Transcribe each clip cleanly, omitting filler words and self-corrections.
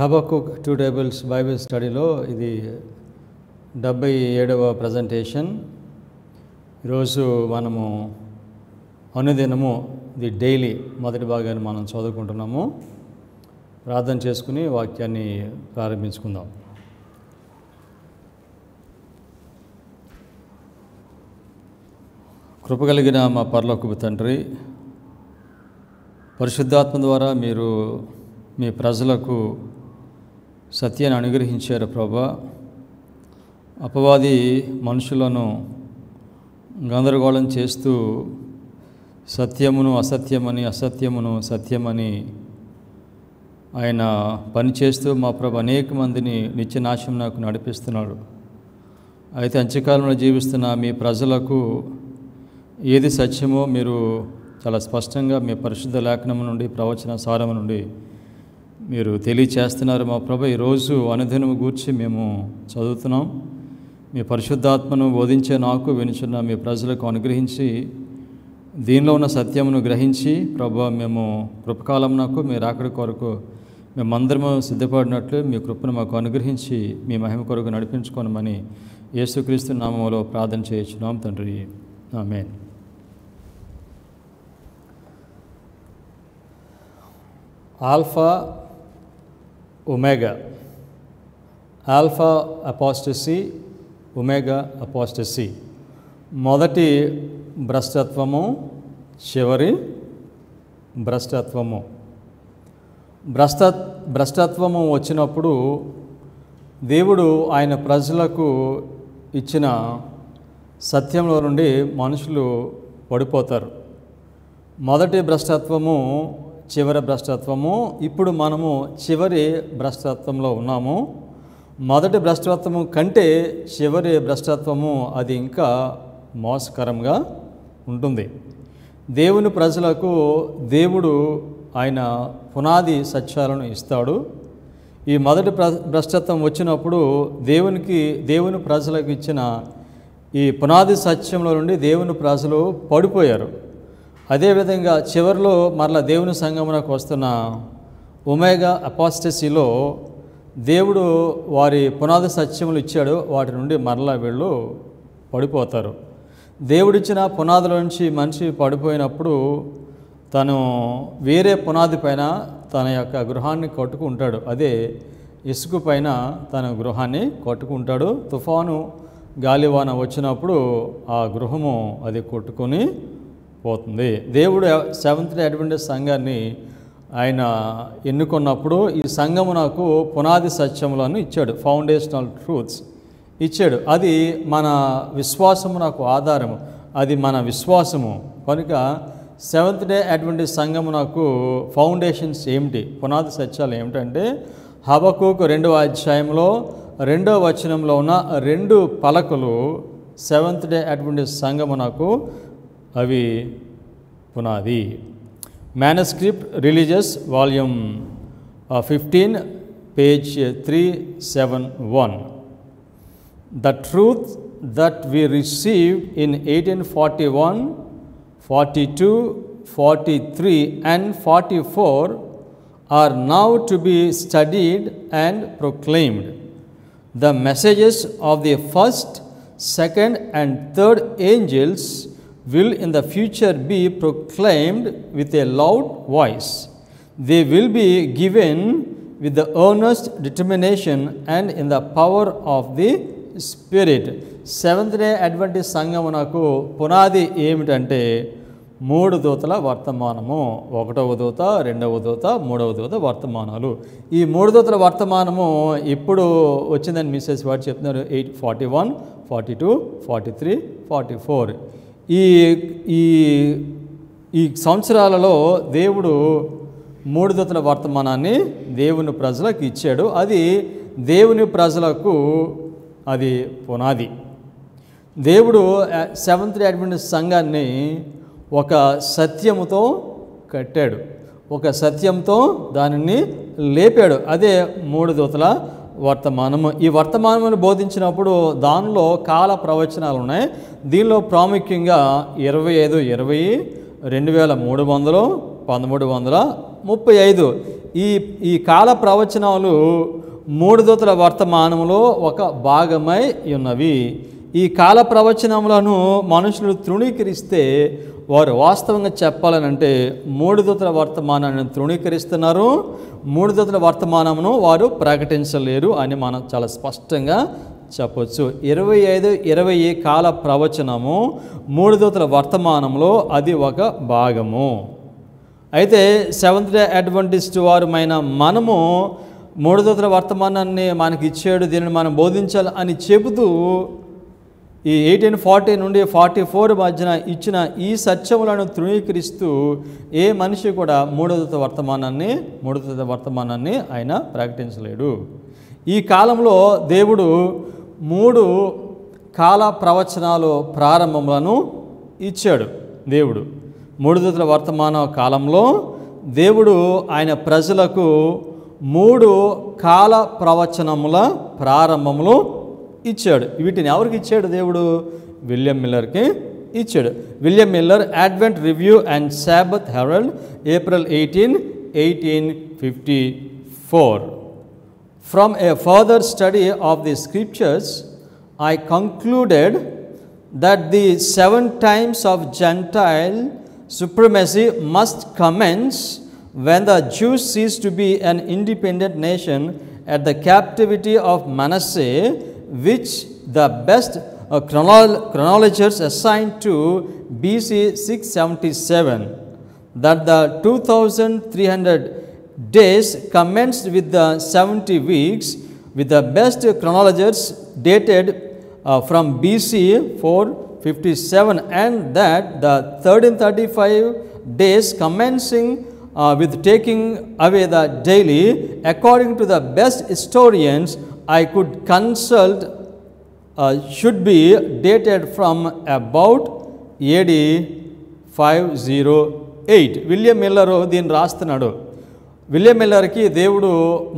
Habakkuk 2 tables Bible స్టడీలో ఇది 77వ presentation. ఈరోజు మనము అనుదినము ది డైలీ మొదటి భాగాన్ని మనం చదువుకుంటున్నాము. ప్రార్థన చేసుకుని వాక్యాన్ని ప్రారంభించుకుందాం. కృపగలిగిన మా పరలోకపు తండ్రి, పరిశుద్ధాత్మ ద్వారా మీరు మీ ప్రజలకు సత్యాన్ని అనుగ్రహించారు ప్రభా. అపవాది మనుషులను గందరగోళం చేస్తూ సత్యమును అసత్యమని, అసత్యమును సత్యమని ఆయన పనిచేస్తూ మా ప్రభు అనేక మందిని నిత్యనాశనకు నడిపిస్తున్నాడు. అయితే అంత్యకాలంలో జీవిస్తున్న మీ ప్రజలకు ఏది సత్యమో మీరు చాలా స్పష్టంగా మీ పరిశుద్ధ లేఖనం నుండి, ప్రవచన సారము నుండి మీరు తెలియచేస్తున్నారు మా ప్రభు. ఈరోజు అనుదినము గూర్చి మేము చదువుతున్నాం. మీ పరిశుద్ధాత్మను బోధించే నాకు వినుచున్న మీ ప్రజలకు అనుగ్రహించి దీనిలో ఉన్న సత్యమును గ్రహించి ప్రభు మేము కృపకాలమునకు మీ రాకడ కొరకు మేమందరము సిద్ధపడినట్లు మీ కృపను మాకు అనుగ్రహించి మీ మహిమ కొరకు నడిపించుకోనమని యేసుక్రీస్తు నామములో ప్రార్థన చేయించున్నాం తండ్రి, amen. Alpha omega, alpha apostasy, omega apostasy. మొదటి భ్రష్టత్వము, చివరి భ్రష్టత్వము. భ్రష్టత్వము వచ్చినప్పుడు దేవుడు ఆయన ప్రజలకు ఇచ్చిన సత్యంలో నుండి మనుషులు పడిపోతారు. మొదటి భ్రష్టత్వము, చివరి భ్రష్టత్వము. ఇప్పుడు మనము చివరి భ్రష్టత్వంలో ఉన్నాము. మొదటి భ్రష్టత్వము కంటే చివరి భ్రష్టత్వము అది ఇంకా మోసకరంగా ఉంటుంది. దేవుని ప్రజలకు దేవుడు ఆయన పునాది సత్యాలను ఇస్తాడు. ఈ మొదటి భ్రష్టత్వం వచ్చినప్పుడు దేవుని ప్రజలకు ఇచ్చిన ఈ పునాది సత్యంలో నుండి దేవుని ప్రజలు పడిపోయారు. అదేవిధంగా చివరిలో మరలా దేవుని సంగమునకు వస్తున్న ఒమేగా అపాస్టసీలో దేవుడు వారి పునాది సత్యములు ఇచ్చాడు, వాటి నుండి మరలా వీళ్ళు పడిపోతారు. దేవుడిచ్చిన పునాదుల నుంచి మనిషి పడిపోయినప్పుడు తను వేరే పునాది పైన తన యొక్క గృహాన్ని కట్టుకుంటాడు. అదే ఇసుక పైన తన గృహాన్ని కట్టుకుంటాడు. తుఫాను గాలివాన వచ్చినప్పుడు ఆ గృహము అది కొట్టుకొని పోతుంది. దేవుడు సెవెంత్ డే అడ్వెంటిస్ట్ సంఘాన్ని ఆయన ఎన్నుకున్నప్పుడు ఈ సంఘము నాకు పునాది సత్యములను ఇచ్చాడు, ఫౌండేషనల్ ట్రూత్స్ ఇచ్చాడు. అది మన విశ్వాసము నాకు ఆధారము, అది మన విశ్వాసము. కనుక సెవెంత్ డే అడ్వెంటిస్ట్ సంఘము నాకు ఫౌండేషన్స్ ఏమిటి, పునాది సత్యాలు ఏమిటంటే హబక్కుకు 2వ అధ్యాయంలో 2వ వచనంలో ఉన్న 2 పలకలు సెవెంత్ డే అడ్వెంటిస్ట్ సంఘము నాకు అవి పునాది. Manuscript releases volume 15 page 371. The truth that we received in 1841, 42, 43 and 44 are now to be studied and proclaimed. The messages of the first, second and third angels will in the future be proclaimed with a loud voice. They will be given with the earnest determination and in the power of the Spirit. Seventh Day Adventist సంఘమునకు పునాది ఏమిటంటే 3 దూతల వర్తమానము. 1వ దూత, 2వ దూత, 3వ దూత వర్తమానాలు. ఈ 3 దూతల వర్తమానము ఇప్పుడు వచ్చిందని మిస్సెస్ వాడు చెప్తున్నారు. 41, 42, 43, 44. ఈ సంవత్సరాలలో దేవుడు 3 దూతల వర్తమానాన్ని దేవుని ప్రజలకు ఇచ్చాడు. అది దేవుని ప్రజలకు అది పునాది. దేవుడు సెవెంత్ డే అడ్వెంటిస్ట్ సంఘాన్ని ఒక సత్యముతో కట్టాడు, ఒక సత్యంతో దానిని లేపాడు. అదే 3 దూతల వర్తమానము. ఈ వర్తమానమును బోధించినప్పుడు దానిలో కాల ప్రవచనాలు ఉన్నాయి. దీనిలో ప్రాముఖ్యంగా 25, 20, 2300, 1335. ఈ కాల ప్రవచనాలు 3 దూతల వర్తమానంలో ఒక భాగమై ఉన్నవి. ఈ కాల ప్రవచనములను మనుషులు తృణీకరిస్తే వారు వాస్తవంగా చెప్పాలనంటే 3 దూతల వర్తమానాన్ని తృణీకరిస్తున్నారు, 3 దూతల వర్తమానమును వారు ప్రకటించలేరు అని మనం చాలా స్పష్టంగా చెప్పొచ్చు. 25-20 కాల ప్రవచనము 3 దూతల వర్తమానంలో అది ఒక భాగము. అయితే సెవెంత్ డే అడ్వెంటిస్ట్ వారమైన మనము 3 దూతల వర్తమానాన్ని మనకి ఇచ్చాడు, దీనిని మనం బోధించాలి అని చెబుతూ ఈ 1840 నుండి 44 మధ్యన ఇచ్చిన ఈ సత్యములను తృణీకరిస్తూ ఏ మనిషి కూడా 3 దూత వర్తమానాన్ని ఆయన ప్రకటించలేడు. ఈ కాలంలో దేవుడు 3 కాల ప్రవచనాలు ప్రారంభములను ఇచ్చాడు. దేవుడు 3 దూతల వర్తమాన కాలంలో దేవుడు ఆయన ప్రజలకు 3 కాల ప్రవచనముల ప్రారంభములు ఇచ్చాడు. వీటిని ఎవరికి ఇచ్చాడు? దేవుడు విలియం మిల్లర్కి ఇచ్చాడు. William Miller, advent review and sabbath herald, April 18, 1854. From a further study of the scriptures, I concluded that the 7 times of Gentile supremacy must commence when the Jews cease to be an independent nation at the captivity of Manasseh, which the best chronologers assigned to BC 677, that the 2300 days commenced with the 70 weeks, with the best chronologers dated from BC 457, and that the 1335 days commencing with taking away the daily, according to the best historians I could consult, should be dated from about AD 508. William మిల్లరు దీన్ని రాస్తున్నాడు. William మిల్లర్కి దేవుడు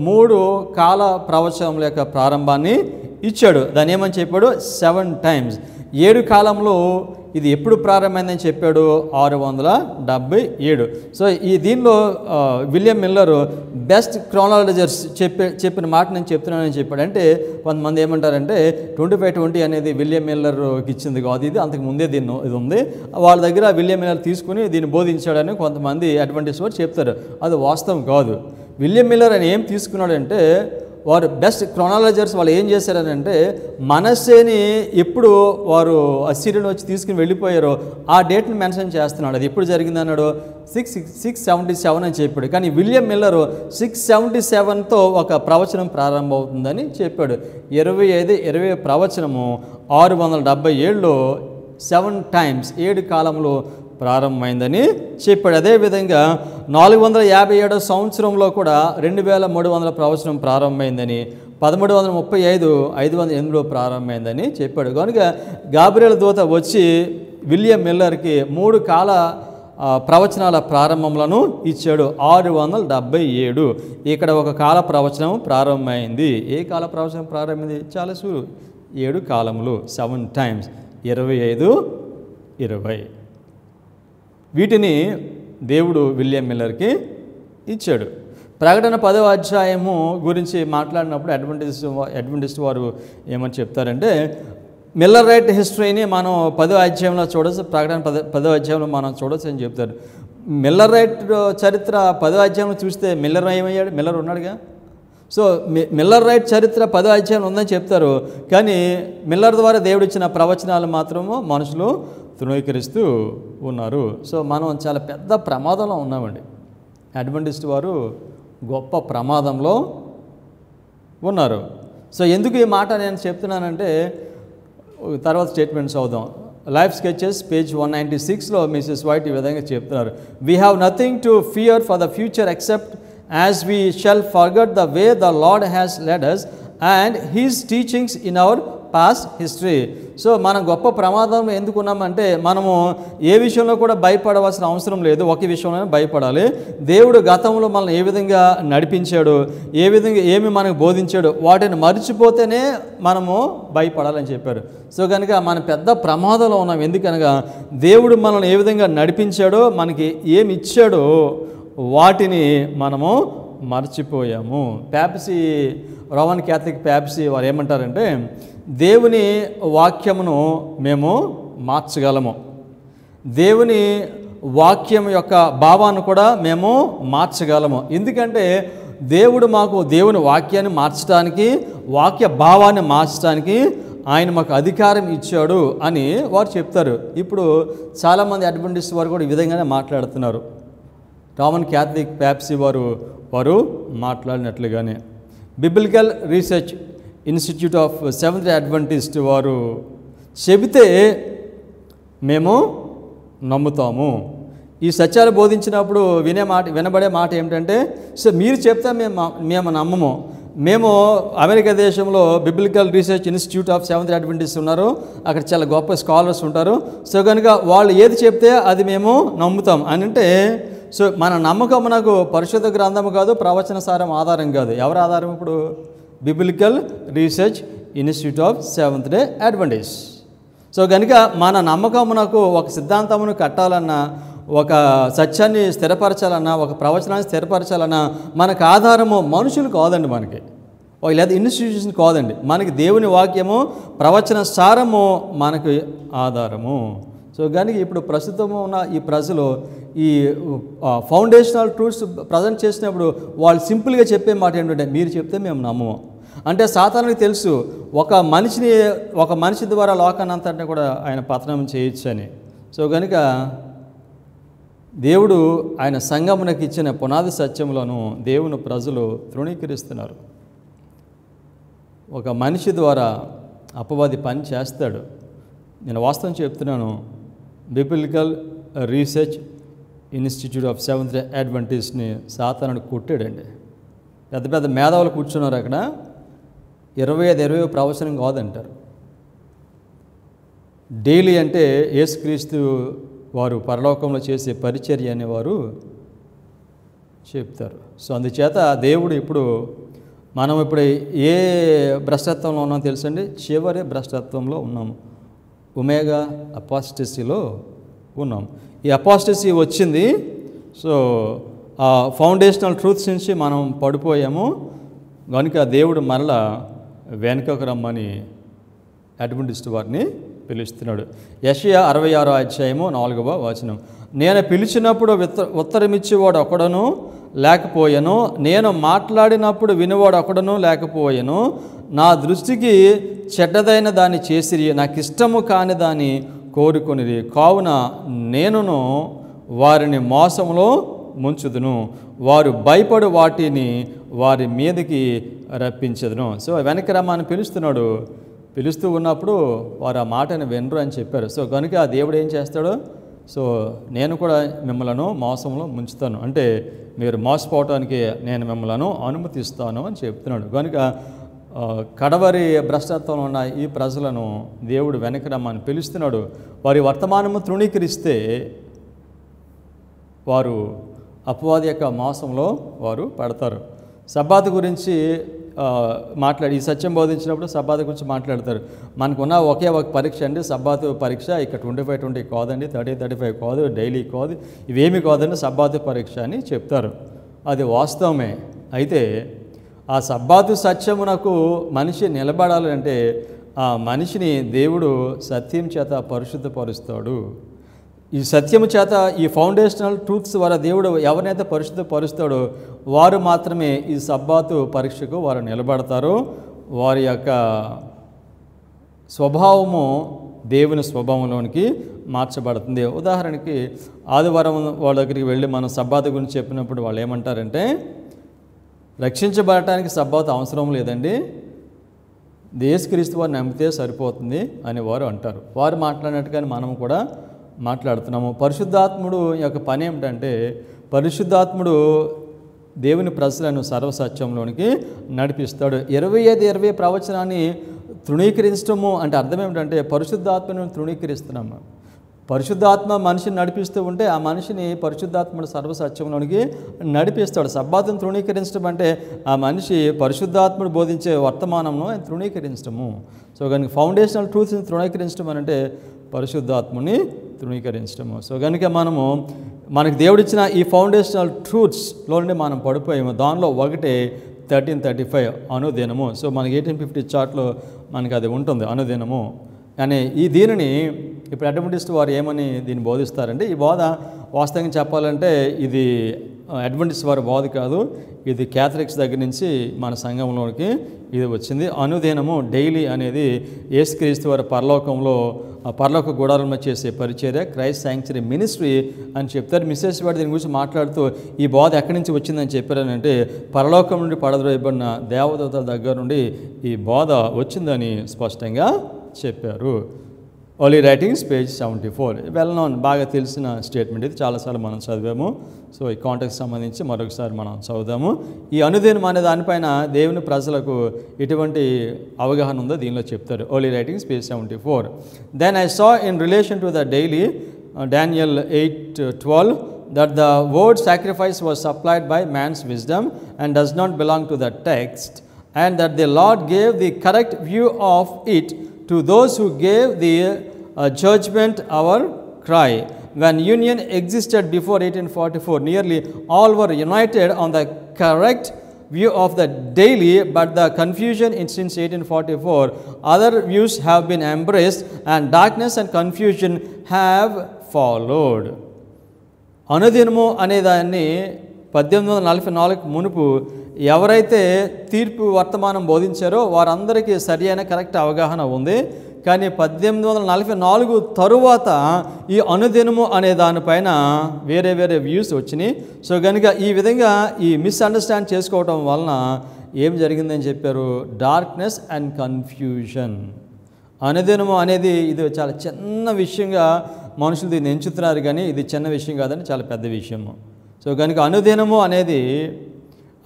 3 కాల ప్రవచనముల యొక్క ప్రారంభాన్ని ఇచ్చాడు. దాన్ని ఏమని చెప్పాడు? 7 టైమ్స్. 7 కాలంలో ఇది ఎప్పుడు ప్రారంభమైందని చెప్పాడు? 677. సో దీనిలో విలియం మిల్లరు బెస్ట్ క్రోనాలజర్స్ చెప్పిన మాట నేను చెప్తున్నానని చెప్పాడు. అంటే కొంతమంది ఏమంటారంటే 2520 అనేది విలియం మిల్లర్కి ఇచ్చింది కాదు, ఇది అంతకుముందే ఇది ఉంది, వాళ్ళ దగ్గర విలియం మిల్లర్ తీసుకుని దీన్ని బోధించాడని కొంతమంది అడ్వెంటిస్ట్ వారు చెప్తారు. అది వాస్తవం కాదు. విలియం మిల్లర్ అని ఏం తీసుకున్నాడంటే, వారు బెస్ట్ క్రోనాలజర్స్ వాళ్ళు ఏం చేశారనంటే, మనస్సేని ఎప్పుడు వారు అసిరియన్ వచ్చి తీసుకుని వెళ్ళిపోయారో ఆ డేట్ని మెన్షన్ చేస్తున్నాడు. అది ఎప్పుడు జరిగిందన్నాడు? 677 అని చెప్పాడు. కానీ విలియం మిల్లరు 677తో ఒక ప్రవచనం ప్రారంభమవుతుందని చెప్పాడు. 25-20 ప్రవచనము 677లో 7 టైమ్స్ 7 కాలంలో ప్రారంభమైందని చెప్పాడు. అదేవిధంగా 457 సంవత్సరంలో కూడా 2300 ప్రవచనం ప్రారంభమైందని, 1335 508లో ప్రారంభమైందని చెప్పాడు. కనుక గాబ్రియల్ దూత వచ్చి విలియం మిల్లర్కి 3 కాల ప్రవచనాల ప్రారంభములను ఇచ్చాడు. 677 ఇక్కడ ఒక కాల ప్రవచనం ప్రారంభమైంది. ఏ కాల ప్రవచనం ప్రారంభమైంది? చాలా 7 కాలములు, 7 టైమ్స్ 25-20. వీటిని దేవుడు విలియం మిల్లర్కి ఇచ్చాడు. ప్రకటన 10వ అధ్యాయము గురించి మాట్లాడినప్పుడు అడ్వెంటిస్ట్ వారు ఏమని చెప్తారంటే, మిల్లర్ రైట్ హిస్టరీని మనం 10వ అధ్యాయంలో చూడవచ్చు, ప్రకటన 10వ అధ్యాయంలో మనం చూడవచ్చు అని చెప్తారు. మిల్లర్ రైట్ చరిత్ర 10వ అధ్యాయంలో చూస్తే మిల్లర్ ఏమయ్యాడు? మిల్లర్ ఉన్నాడుగా. సో మిల్లర్ రైట్ చరిత్ర 10వ అధ్యాయంలో ఉందని చెప్తారు. కానీ మిల్లర్ ద్వారా దేవుడు ఇచ్చిన ప్రవచనాలు మాత్రము మనుషులు తృణీకరిస్తూ ఉన్నారు. సో మనం చాలా పెద్ద ప్రమాదంలో ఉన్నామండి. అడ్వెంటిస్ట్ వారు గొప్ప ప్రమాదంలో ఉన్నారు. సో ఎందుకు ఈ మాట నేను చెప్తున్నానంటే, తర్వాత స్టేట్మెంట్స్ అవుదాం. లైఫ్ స్కెచెస్ పేజ్ 196లో మిసెస్ వైట్ ఈ విధంగా చెప్తున్నారు. We have nothing to fear for the future except as we shall forget the way the Lord has led us and his teachings in our past history. So మనం గొప్ప ప్రమాదంలో ఎందుకున్నామంటే మనము ఏ విషయంలో కూడా భయపడవలసిన అవసరం లేదు. ఒక విషయంలోనే భయపడాలి. దేవుడు గతంలో మనల్ని ఏ విధంగా నడిపించాడు, ఏ విధంగా ఏమి మనకు బోధించాడు, వాటిని మర్చిపోతేనే మనము భయపడాలని చెప్పారు. సో కనుక మనం పెద్ద ప్రమాదంలో ఉన్నాం. ఎందుకనగా దేవుడు మనల్ని ఏ విధంగా నడిపించాడో, మనకి ఏమి ఇచ్చాడో వాటిని మనము మర్చిపోయాము. ప్యాప్సీ, రోమన్ క్యాథలిక్ ప్యాప్సీ వారు ఏమంటారంటే, దేవుని వాక్యమును మేము మార్చగలము, దేవుని వాక్యం యొక్క భావాన్ని కూడా మేము మార్చగలము. ఎందుకంటే దేవుని వాక్యాన్ని మార్చడానికి, వాక్య భావాన్ని మార్చడానికి ఆయన మాకు అధికారం ఇచ్చాడు అని వారు చెప్తారు. ఇప్పుడు చాలామంది అడ్వెంటిస్ట్ వారు కూడా ఈ విధంగానే మాట్లాడుతున్నారు. రోమన్ క్యాథలిక్ ప్యాప్సీ వారు మాట్లాడినట్లుగానే Biblical Research Institute of Seventh Day Adventist వారు చెబితే మేము నమ్ముతాము. ఈ సత్యాలు బోధించినప్పుడు వినబడే మాట ఏమిటంటే, సో మీరు చెప్తే మేము నమ్మము. మేము అమెరికా దేశంలో biblical Research Institute of Seventh Day Adventist ఉన్నారు, అక్కడ చాలా గొప్ప స్కాలర్స్ ఉంటారు. సో కనుక వాళ్ళు ఏది చెప్తే అది మేము నమ్ముతాం అని అంటే, సో మన నమ్మకం నాకు పరిశుద్ధ గ్రంథము కాదు, ప్రవచన సారం ఆధారం కాదు. ఎవరు ఆధారం? ఇప్పుడు biblical Research Institute of Seventh Day Adventist. So కనుక మన నమ్మకమునకు ఒక సిద్ధాంతమును కట్టాలన్నా, ఒక సత్యాన్ని స్థిరపరచాలన్నా, ఒక ప్రవచనాన్ని స్థిరపరచాలన్నా మనకు ఆధారము మనుషులు కాదండి, మనకి లేదా ఇన్స్టిట్యూషన్ కాదండి, మనకి దేవుని వాక్యము, ప్రవచన సారము మనకు ఆధారము. సో కనుక ఇప్పుడు ప్రస్తుతము ఉన్న ఈ ప్రజలు ఈ ఫౌండేషనల్ ట్రూత్స్ ప్రజెంట్ చేసినప్పుడు వాళ్ళు సింపుల్గా చెప్పే మాట ఏంటంటే, మీరు చెప్తే మేము నమ్మము. అంటే సాతానునికి తెలుసు ఒక మనిషి ద్వారా లోకాన్ని అంతటిని కూడా ఆయన పతనం చేయొచ్చు అని. సో కనుక దేవుడు ఆయన సంఘమునకు ఇచ్చిన పునాది సత్యములను దేవుని ప్రజలు తృణీకరిస్తున్నారు. ఒక మనిషి ద్వారా అపవాది పని చేస్తాడు. నేను వాస్తవం చెప్తున్నాను. Biblical Research Institute of Seventh Day అడ్వెంటిస్ట్ని సాతానుడు కొట్టాడండి. పెద్ద పెద్ద మేధావులు కూర్చున్నారు అక్కడ. 25 ప్రవచనం కాదంటారు. డైలీ అంటే యేసుక్రీస్తు వారు పరలోకంలో చేసే పరిచర్య అని వారు చెప్తారు. సో అందుచేత దేవుడు మనం ఇప్పుడు ఏ భ్రష్టత్వంలో ఉన్నామో తెలుసండి? చివరి భ్రష్టత్వంలో ఉన్నాము. ఒమేగా అపాస్టసీలో ఉన్నాం. ఈ అపాస్టసీ వచ్చింది. సో ఆ ఫౌండేషనల్ ట్రూత్స్ నుంచి మనం పడిపోయాము కనుక దేవుడు మరలా వెనుకకు రమ్మని అడ్వెంటిస్ట్ వారిని పిలుస్తున్నాడు. యెషయా 66వ అధ్యాయము 4వ వచనం, నేను పిలిచినప్పుడు ఉత్తరమిచ్చేవాడు ఒకడను లేకపోయెను, నేను మాట్లాడినప్పుడు వినువాడు ఒకడను లేకపోయెను, నా దృష్టికి చెడ్డదైన దాన్ని చేసిరి, నాకు ఇష్టము కాని దాన్ని కోరుకొనిరి, కావున నేనును వారిని మోసంలో ముంచుదును, వారు భయపడు వాటిని వారి మీదకి రప్పించదును. సో వెనక్కి రమ్మని పిలుస్తున్నాడు. పిలుస్తూ ఉన్నప్పుడు వారు ఆ మాటను వినరు అని చెప్పారు. సో కనుక ఆ దేవుడు ఏం చేస్తాడు? సో నేను కూడా మిమ్మల్ని మోసంలో ముంచుతాను, అంటే మీరు మోసపోవటానికి నేను మిమ్మల్ని అనుమతిస్తాను అని చెప్తున్నాడు. కనుక కడవరి భ్రష్టత్వంలో ఉన్న ఈ ప్రజలను దేవుడు వెనక్కి రమ్మని పిలుస్తున్నాడు. వారి వర్తమానము తృణీకరిస్తే వారు అపవాది యొక్క మోసంలో వారు పడతారు. సబ్బాతు గురించి ఈ సత్యం బోధించినప్పుడు సబ్బాతు గురించి మాట్లాడతారు. మనకున్న ఒకే ఒక పరీక్ష అండి సబ్బాతు పరీక్ష. ఇక్కడ 25 కాదండి, 35 కాదు, డైలీ కాదు, ఇవేమీ కాదండి, సబ్బాతు పరీక్ష అని చెప్తారు. అది వాస్తవమే. అయితే ఆ సబ్బాతు సత్యమునకు మనిషి నిలబడాలంటే ఆ మనిషిని దేవుడు సత్యం చేత పరిశుద్ధపరుస్తాడు. ఈ సత్యము చేత, ఈ ఫౌండేషనల్ ట్రూత్స్ ద్వారా దేవుడు ఎవరినైతే పరిశుద్ధపరుస్తాడో వారు మాత్రమే ఈ సబ్బాతు పరీక్షకు వారు నిలబడతారు. వారి యొక్క స్వభావము దేవుని స్వభావంలోనికి మార్చబడుతుంది. ఉదాహరణకి ఆదివారం వాళ్ళ దగ్గరికి వెళ్ళి మనం సబ్బాతు గురించి చెప్పినప్పుడు వాళ్ళు ఏమంటారంటే, రక్షించబడటానికి సబ్బాతు అవసరం లేదండి, యేసుక్రీస్తు వారిని నమ్మితే సరిపోతుంది అని వారు అంటారు. వారు మాట్లాడినట్టుగానే మనం కూడా మాట్లాడుతున్నాము. పరిశుద్ధాత్ముడు యొక్క పని ఏమిటంటే, పరిశుద్ధాత్ముడు దేవుని ప్రజలను సర్వసత్యంలోనికి నడిపిస్తాడు. 25 ప్రవచనాన్ని తృణీకరించడము అంటే అర్థం ఏమిటంటే పరిశుద్ధాత్మను తృణీకరిస్తున్నాము. పరిశుద్ధాత్మ మనిషిని నడిపిస్తూ ఉంటే ఆ మనిషిని పరిశుద్ధాత్మ సర్వసత్యంలోనికి నడిపిస్తాడు. సబ్బాతును తృణీకరించడం అంటే ఆ మనిషి పరిశుద్ధాత్ముడు బోధించే వర్తమానంను ఆయన తృణీకరించడము. సో కనుక ఫౌండేషనల్ ట్రూత్స్ని తృణీకరించడం అంటే పరిశుద్ధాత్మని తృణీకరించడము. సో కనుక మనకు దేవుడిచ్చిన ఈ ఫౌండేషనల్ ట్రూత్స్లో నుండి మనం పడిపోయాము. దానిలో ఒకటి 1335 అనుదినము. సో మనకి 1850 చార్ట్లో మనకి అది ఉంటుంది, అనుదినము అనే దీనిని ఇప్పుడు అడ్వెంటిస్ట్ వారు ఏమని దీన్ని బోధిస్తారంటే, ఈ బోధ వాస్తవంగా చెప్పాలంటే ఇది అడ్వెంటిస్ట్ వారి బోధ కాదు, ఇది క్యాథలిక్స్ దగ్గర నుంచి మన సంఘంలోకి ఇది వచ్చింది. అనుదినము డైలీ అనేది యేసుక్రీస్తు వారి పరలోక గుడారంలో చేసే పరిచర్య, క్రైస్ట్ శాంక్చురీ మినిస్ట్రీ అని చెప్తారు. మిస్సెస్ వాడు దీని గురించి మాట్లాడుతూ ఈ బోధ ఎక్కడి నుంచి వచ్చిందని చెప్పారనంటే, పరలోకం నుండి పడద్రోయబడిన దేవదూతల దగ్గర నుండి ఈ బోధ వచ్చిందని స్పష్టంగా చెప్పారు. ఓలీ రైటింగ్స్ పేజ్ 74 వెల్ నోన్, బాగా తెలిసిన స్టేట్మెంట్. ఇది చాలాసార్లు మనం చదివాము. సో ఈ కాంటెక్స్ట్ సంబంధించి మరొకసారి మనం చదువుదాము. ఈ అనుదినం అనే దానిపైన దేవుని ప్రజలకు ఎటువంటి అవగాహన ఉందో దీనిలో చెప్తారు. Early Writings page 74. Then I saw in relation to the daily Daniel 8:12 that the word sacrifice was supplied by man's wisdom and does not belong to the text, and that the Lord gave the correct view of it to those who gave the judgment our cry. When union existed before 1844, nearly all were united on the correct view of the daily, but the confusion since 1844, other views have been embraced and darkness and confusion have followed. అనుదినము అనే దాన్ని 1844 మునుపు ఎవరైతే తీర్పు వర్తమానం బోధించారో వారందరికీ సరి అయిన కరెక్ట్ అవగాహన ఉంది. కానీ 1844 తరువాత ఈ అనుదినము అనే దానిపైన వేరే వ్యూస్ వచ్చినాయి. సో కనుక ఈ విధంగా ఈ మిస్అండర్స్టాండ్ చేసుకోవటం వలన ఏం జరిగిందని చెప్పారు, డార్క్నెస్ అండ్ కన్ఫ్యూజన్. అనుదినము అనేది ఇది చాలా చిన్న విషయంగా మనుషులు దీన్ని ఎంచుతున్నారు, కానీ ఇది చిన్న విషయం కాదని చాలా పెద్ద విషయము. సో కనుక అనుదినము అనేది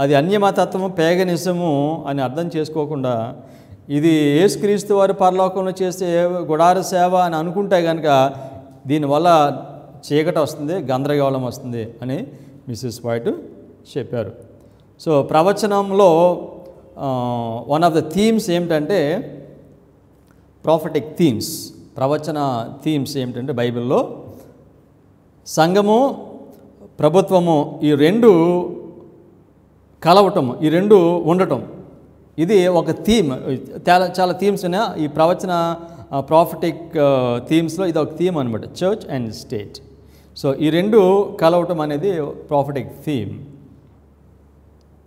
అది అన్యమతత్వము, పేగనిజము అని అర్థం చేసుకోకుండా ఇది యేసుక్రీస్తు వారి పరలోకంలో చేసే గుడార సేవ అని అనుకుంటే కనుక దీనివల్ల చీకటి వస్తుంది, గందరగోళం వస్తుంది అని మిస్సెస్ వైట్ చెప్పారు. సో ప్రవచనంలో వన్ ఆఫ్ ద థీమ్స్ ఏమిటంటే ప్రాఫెటిక్ థీమ్స్. ప్రవచన థీమ్స్ ఏమిటంటే బైబిల్లో సంఘము, ప్రభుత్వము ఈ రెండు కలవటం, ఈ రెండు ఉండటం, ఇది ఒక థీమ్. చాలా థీమ్స్ ఉన్నాయి ఈ ప్రవచన ప్రాఫిటిక్ థీమ్స్లో. ఇది ఒక థీమ్ అనమాట, చర్చ్ అండ్ స్టేట్. సో ఈ రెండు కలవటం అనేది ప్రాఫిటిక్ థీమ్.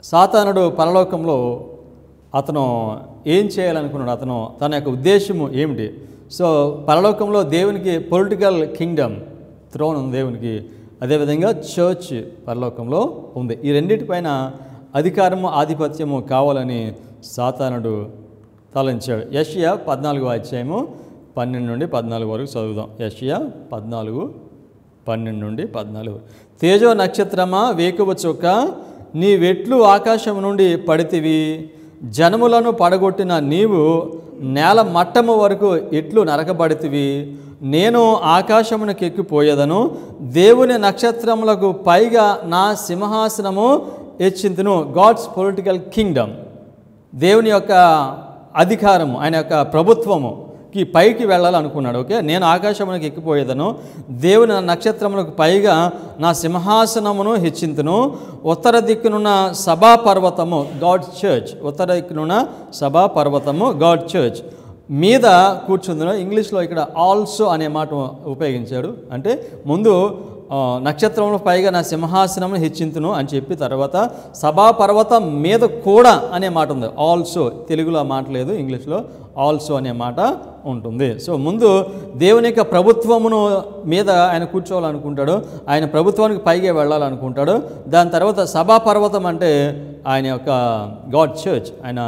సాతానుడు పరలోకంలో అతను ఏం చేయాలనుకున్నాడు, తన యొక్క ఉద్దేశము ఏమిటి? సో పరలోకంలో దేవునికి పొలిటికల్ కింగ్డమ్, థ్రోన్ ఉంది దేవునికి, అదేవిధంగా చర్చ్ పరలోకంలో ఉంది. ఈ రెండింటిపైన అధికారము, ఆధిపత్యము కావాలని సాతానుడు తలంచాడు. యెషయా 14వ అధ్యాయము 12 నుండి 14 వరకు చదువుదాం. యెషయా 14, 12 నుండి 14. తేజో నక్షత్రమా, వేకువ చుక్క, నీ వెట్లు ఆకాశం నుండి పడితివి. జనములను పడగొట్టిన నీవు నేల మట్టము వరకు ఎట్లు నరకబడితివి. నేను ఆకాశమునకు ఎక్కిపోయేదను, దేవుని నక్షత్రములకు పైగా నా సింహాసనము హెచ్చింతును. గాడ్స్ పొలిటికల్ కింగ్డమ్, దేవుని యొక్క అధికారము, ఆయన యొక్క ప్రభుత్వముకి పైకి వెళ్ళాలనుకున్నాడు. ఓకే, నేను ఆకాశమునకు ఎక్కిపోయేదను, దేవుని నక్షత్రములకు పైగా నా సింహాసనమును హెచ్చింతును. ఉత్తర దిక్కునున్న సభా పర్వతము, గాడ్ చర్చ్, ఉత్తర దిక్కునున్న సభా పర్వతము గాడ్ చర్చ్ మీద కూర్చుందును. ఇంగ్లీష్లో ఇక్కడ ఆల్సో అనే మాట ఉపయోగించాడు. అంటే ముందు నక్షత్రంలో పైగా నా సింహాసనం హెచ్చింతును అని చెప్పి తర్వాత సభాపర్వతం మీద కూడా అనే మాట ఉంది. ఆల్సో, తెలుగులో ఆ మాట లేదు, ఇంగ్లీష్లో ఆల్సో అనే మాట ఉంటుంది. సో ముందు దేవుని యొక్క ప్రభుత్వమును మీద ఆయన కూర్చోవాలనుకుంటాడు, ఆయన ప్రభుత్వానికి పైగా వెళ్ళాలనుకుంటాడు. దాని తర్వాత సభాపర్వతం అంటే ఆయన యొక్క గాడ్ చర్చ్, ఆయన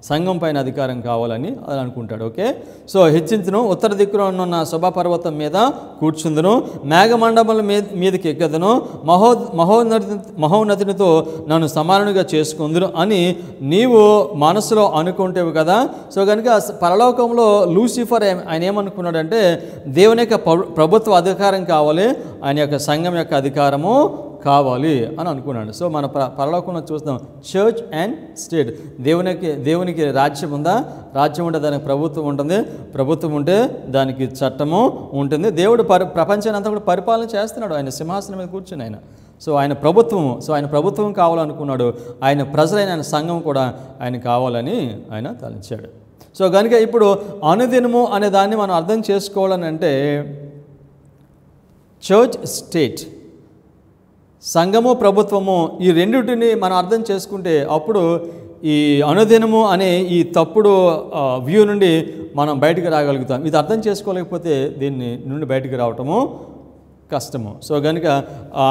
సంఘం పైన అధికారం కావాలని అది అనుకుంటాడు. ఓకే, సో హెచ్చించును, ఉత్తర దిక్కులో ఉన్న శుభపర్వతం మీద కూర్చుందును, మేఘమండపముల మీదకి ఎక్కదును, మహోన్నతినితో నన్ను సమానునిగా చేసుకుందును అని నీవు మనసులో అనుకుంటేవి కదా. సో కనుక పరలోకంలో లూసిఫర్ ఆయన ఏమనుకున్నాడంటే దేవుని యొక్క ప్రభుత్వ అధికారం కావాలి, ఆయన యొక్క సంఘం యొక్క అధికారము కావాలి అని అనుకున్నాడు. సో మన పరలోకంలో చూస్తాం చర్చ్ అండ్ స్టేట్. దేవునికి రాజ్యం ఉందా? రాజ్యం ఉంటే దానికి ప్రభుత్వం ఉంటుంది, ప్రభుత్వం ఉంటే దానికి చట్టము ఉంటుంది. దేవుడు ప్రపంచాన్ని అంతా కూడా పరిపాలన చేస్తున్నాడు ఆయన సింహాసనం మీద కూర్చుని ఆయన. సో ఆయన ప్రభుత్వం కావాలనుకున్నాడు. ఆయన ప్రజలైన ఆయన సంఘం కూడా ఆయన కావాలని ఆయన తలంచాడు. సో కనుక ఇప్పుడు అనుదినము అనే దాన్ని మనం అర్థం చేసుకోవాలని అంటే చర్చ్ స్టేట్, సంఘము ప్రభుత్వము, ఈ రెండింటిని మనం అర్థం చేసుకుంటే అప్పుడు ఈ అనుదినము అనే ఈ తప్పుడు వ్యూ నుండి మనం బయటకు రాగలుగుతాం. ఇది అర్థం చేసుకోలేకపోతే దీన్ని నుండి బయటకు రావటము కష్టము. సో కనుక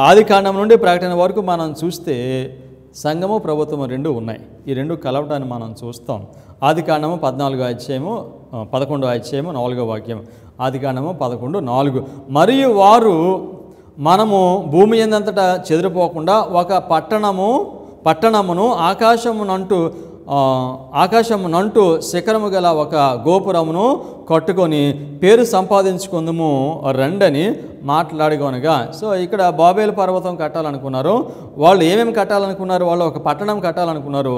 ఆది కాండం నుండి ప్రకటన వరకు మనం చూస్తే సంఘము ప్రభుత్వము రెండు ఉన్నాయి. ఈ రెండు కలవటాన్ని మనం చూస్తాం. ఆది కాండము 14వ అధ్యాయము 11వ అధ్యాయము 4వ వాక్యం. ఆది కాండము 11:4. మరియు వారు మనము భూమి ఎందంతటా చెదిరిపోకుండా ఒక పట్టణమును ఆకాశమునంటూ శిఖరము గల ఒక గోపురమును కట్టుకొని పేరు సంపాదించుకుందుము రండని మాట్లాడుకోనగా. సో ఇక్కడ బాబేలు పర్వతం కట్టాలనుకున్నారు వాళ్ళు. ఏమేమి కట్టాలనుకున్నారు? వాళ్ళు ఒక పట్టణం కట్టాలనుకున్నారు,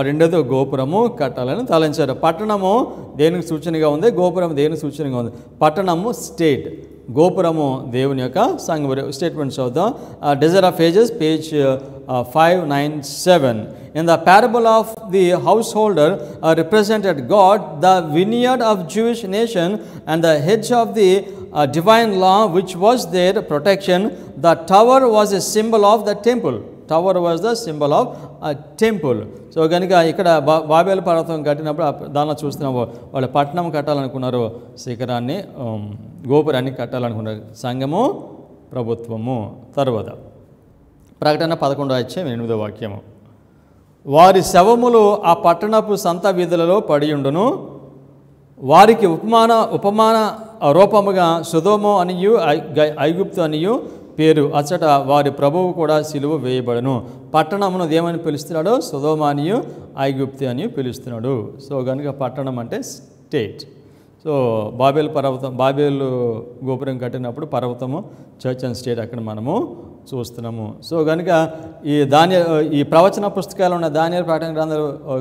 రెండోది గోపురము కట్టాలని తలంచారు. పట్టణము దేనికి సూచనగా ఉంది, గోపురం దేనికి సూచనగా ఉంది. పట్టణము స్టేట్, గోపురము దేవుని యొక్క సంఘం. స్టేట్మెంట్స్ అవుతాం. Desire of ages page 597. In the parable of the householder represented God, the vineyard of Jewish nation and the hedge of the divine law which was their protection. The tower was a symbol of the temple. Tower was the symbol of a temple. So కనుక ఇక్కడ బాబేలు పర్వతం కట్టినప్పుడు దానిలో చూస్తున్నాము వాళ్ళు పట్టణం కట్టాలనుకున్నారు, శిఖరాన్ని గోపురాన్ని కట్టాలనుకున్నారు. సంఘము ప్రభుత్వము. తర్వాత ప్రకటన 11వ అధ్యాయం 8వ వాక్యము. వారి శవములు ఆ పట్టణపు సంత వీధులలో పడియుండును, వారికి ఉపమాన రూపముగా సొదొమ అనియు ఐగుప్తు అనియు పేరు, అచ్చట వారి ప్రభువు కూడా సిలువ వేయబడను. పట్టణమును ఏమని పిలుస్తున్నాడు? సొదొమ అనియు ఐగుప్తు అని పిలుస్తున్నాడు. సో కనుక పట్టణం అంటే స్టేట్. సో బాబేలు గోపురం కట్టినప్పుడు పర్వతము, చర్చ్ అండ్ స్టేట్ అక్కడ మనము చూస్తున్నాము. సో కనుక ఈ ప్రవచన పుస్తకాలు ఉన్న దానియేలు ప్రకటన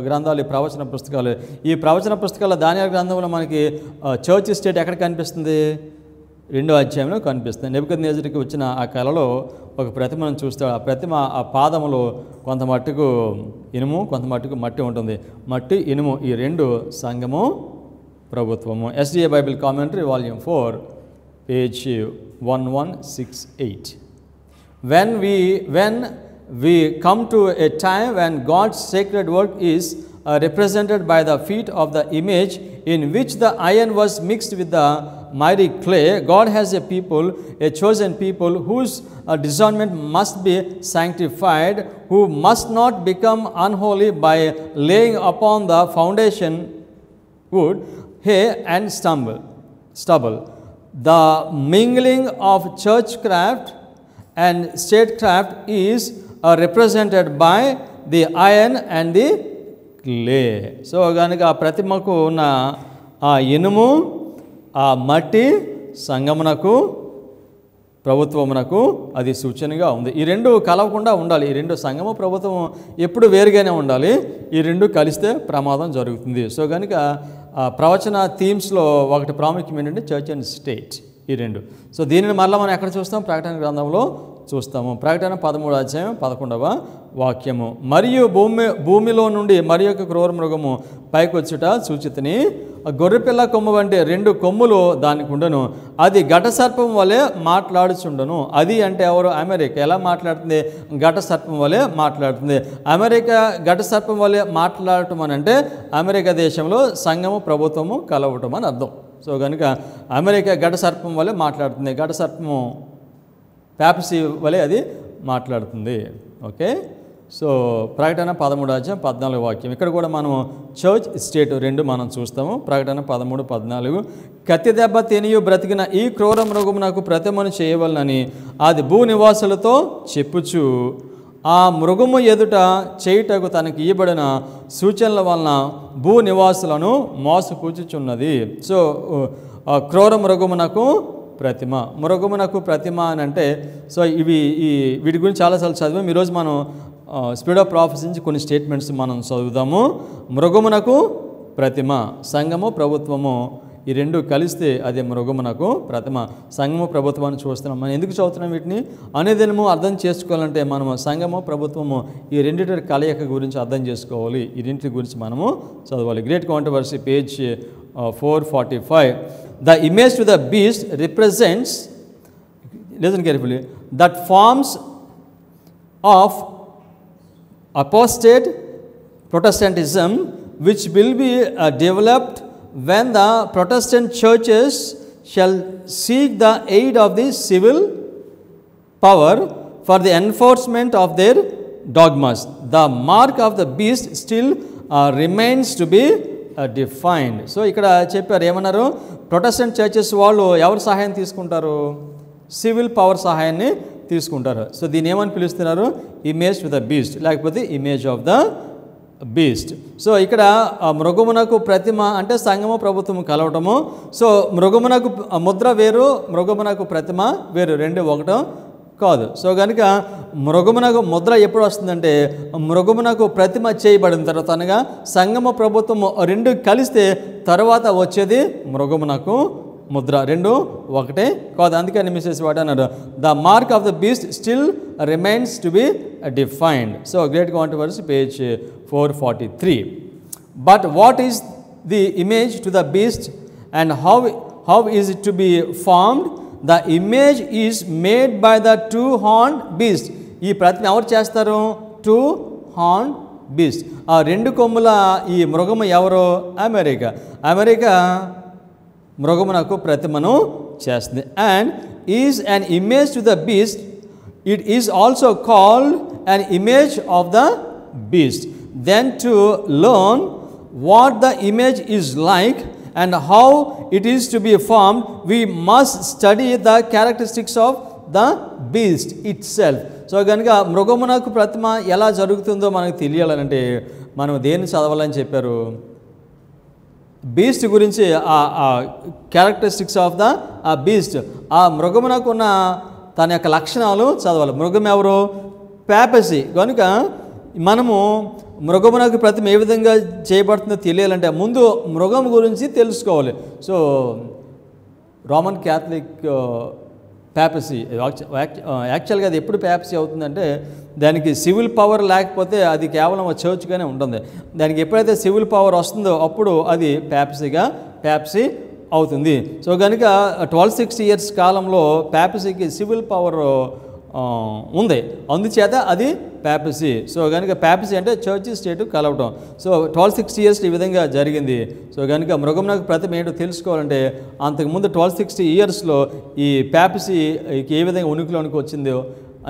గ్రంథాలు ఈ ప్రవచన పుస్తకాలు. ఈ ప్రవచన పుస్తకాల దానియేలు గ్రంథంలో మనకి చర్చ్ స్టేట్ ఎక్కడ కనిపిస్తుంది? 2వ అధ్యాయంలో కనిపిస్తుంది. నెబుకద్నెజరుకి వచ్చిన ఆ కలలో ఒక ప్రతిమను చూస్తాడు. ఆ ప్రతిమ ఆ పాదములో కొంత మట్టుకు ఇనుము, కొంత మట్టుకు మట్టి ఉంటుంది. మట్టి, ఇనుము ఈ రెండు సంఘము ప్రభుత్వము. SDA Bible commentary volume 4 page 1168. When we come to a time when God's sacred work is represented by the feet of the image in which the iron was mixed with the mighty clay, God has a people, a chosen people whose discernment must be sanctified, who must not become unholy by laying upon the foundation wood, hay and stubble. The mingling of churchcraft and statecraft is represented by the iron and the clay. So కనుక ఆ ప్రతిమకు ఉన్న ఆ ఇనుము, ఆ మట్టి సంగమునకు, ప్రభుత్వమునకు అది సూచనగా ఉంది. ఈ రెండు కలవకుండా ఉండాలి. ఈ రెండు సంఘము, ప్రభుత్వము ఎప్పుడు వేరుగానే ఉండాలి. ఈ రెండు కలిస్తే ప్రమాదం జరుగుతుంది. సో కనుక ప్రవచన థీమ్స్లో ఒకటి ప్రాముఖ్యం ఏంటంటే చర్చ్ అండ్ స్టేట్, ఈ రెండు. సో దీనిని మళ్ళీ మనం ఎక్కడ చూస్తాం? ప్రకటన గ్రంథంలో చూస్తాము. ప్రకటన 13వ అధ్యాయం 11వ వాక్యము. మరియు భూమిలో నుండి మరి యొక్క క్రూర మృగము పైకొచ్చుట చూచితిని. గొర్రెపిల్ల కొమ్ము వంటి 2 కొమ్ములు దానికి ఉండను. అది ఘట సర్పం వలె మాట్లాడుచుండను. అది అంటే ఎవరు? అమెరికా. ఎలా మాట్లాడుతుంది? ఘట సర్పం వలె మాట్లాడుతుంది. అమెరికా ఘట సర్పం వలె మాట్లాడటం అని అంటే అమెరికా దేశంలో సంఘము, ప్రభుత్వము కలవటం అని అర్థం. సో కనుక అమెరికా ఘట సర్పం వలె మాట్లాడుతుంది. ఘట సర్పము ప్యాపసీ వలె అది మాట్లాడుతుంది. ఓకే. సో ప్రకటన 13:14 ఇక్కడ కూడా మనం చర్చ్ స్టేట్ రెండు మనం చూస్తాము. ప్రకటన 13:14 కత్తి దెబ్బ తినియు బ్రతికిన ఈ క్రూర మృగమునకు ప్రతిమను చేయవలనని అది భూనివాసులతో చెప్పుచు ఆ మృగము ఎదుట చేయుటకు తనకి ఇవ్వబడిన సూచనల వలన భూనివాసులను మోసపుచ్చుచున్నది. సో క్రూర మృగమునకు ప్రతిమ, మృగమునకు ప్రతిమ అని అంటే సో వీటి గురించి చాలాసార్లు చదివాం. ఈరోజు మనం స్పీడ్ ఆఫ్ ప్రాఫెసీ నుంచి కొన్ని స్టేట్మెంట్స్ మనం చదువుదాము. మృగమునకు ప్రతిమ, సంఘము ప్రభుత్వము ఈ రెండు కలిస్తే అదే మృగమునకు ప్రతిమ. సంఘము ప్రభుత్వాన్ని చూస్తున్నాం. మనం ఎందుకు చదువుతున్నాం వీటిని అనేదినము అర్థం చేసుకోవాలంటే మనము సంఘము ప్రభుత్వము ఈ రెండింటి కలయిక గురించి అర్థం చేసుకోవాలి. ఈ రెండింటి గురించి మనము చదవాలి. Great controversy page 445. The image to the beast represents, listen carefully, that forms of apostate Protestantism which will be developed when the Protestant churches shall seek the aid of the civil power for the enforcement of their dogmas. The mark of the beast still remains to be defined. So ఇక్కడ చెప్పారు ఏమన్నారు, Protestant churches వాళ్ళు ఎవరు సహాయం తీసుకుంటారు, civil power సహాయాన్ని తీసుకుంటారు. So దీన్ని ఏమని పిలుస్తున్నారు, ఇమేజ్ టు ద బీస్ట్ లేకపోతే image of the beast. So ఇక్కడ మృగమునకు ప్రతిమ అంటే సంఘము ప్రభుత్వము కలవటము. సో మృగమునకు ముద్ర వేరు, మృగమునకు ప్రతిమ వేరు, రెండు ఒకటో కాదు. సో కనుక మృగమునకు ముద్ర ఎప్పుడు వస్తుందంటే మృగమునకు ప్రతిమ చేయబడిన తర్వాత, అనగా సంఘము ప్రభుత్వము రెండు కలిస్తే తర్వాత వచ్చేది మృగమునకు ముద్ర, రెండు ఒకటే కాదు. అందుకని మిస్సెస్ వాట్ అన్నారు, the mark of the beast still remains to be defined. So great controversy page 443. But what is the image to the beast and how is it to be formed? The image is made by the two-horned beast. ఈ ప్రతిమ ఎవరు చేస్తారు, two-horned beast. ఆ రెండు కొమ్ముల ఈ మృగము ఎవరు, America మృగమునకు ప్రతిమను చేస్తుంది. And is an image to the beast, it is also called an image of the beast. Then to learn what the image is like and how it is to be formed, we must study the characteristics of the beast itself. So కనుక మృగమునకు ప్రతిమ ఎలా జరుగుతుందో మనకు తెలియాలంటే మనం దేన్ని చదవాలని చెప్పారు, beast గురించి, ఆ క్యారెక్టరిస్టిక్స్ ఆఫ్ ద బీస్ట్, ఆ మృగమునకు ఉన్న తన యొక్క లక్షణాలు చదవాలి. మృగం ఎవరు, పాపసీ. కనుక మనము మృగమునకు ప్రతిమ ఏ విధంగా చేయబడుతుందో తెలియాలంటే ముందు మృగం గురించి తెలుసుకోవాలి. సో రోమన్ క్యాథలిక్ పాపసీ యాక్చువల్గా అది ఎప్పుడు పాపసీ అవుతుందంటే దానికి సివిల్ పవర్ లేకపోతే అది కేవలం చర్చ్గానే ఉంటుంది. దానికి ఎప్పుడైతే సివిల్ పవర్ వస్తుందో అప్పుడు అది పాపసీ అవుతుంది. సో కనుక 1260 years కాలంలో పాపసీకి సివిల్ పవర్ ఉంది, అందుచేత అది పాపసీ. సో కనుక పాపసీ అంటే చర్చ్ స్టేట్ కలవటం. సో 1260 years ఈ విధంగా జరిగింది. సో కనుక మృగమునకు ప్రతిమ ఏంటో తెలుసుకోవాలంటే అంతకుముందు 1260 yearsలో ఈ పాపసీకి ఏ విధంగా ఉనికిలోనికి వచ్చిందో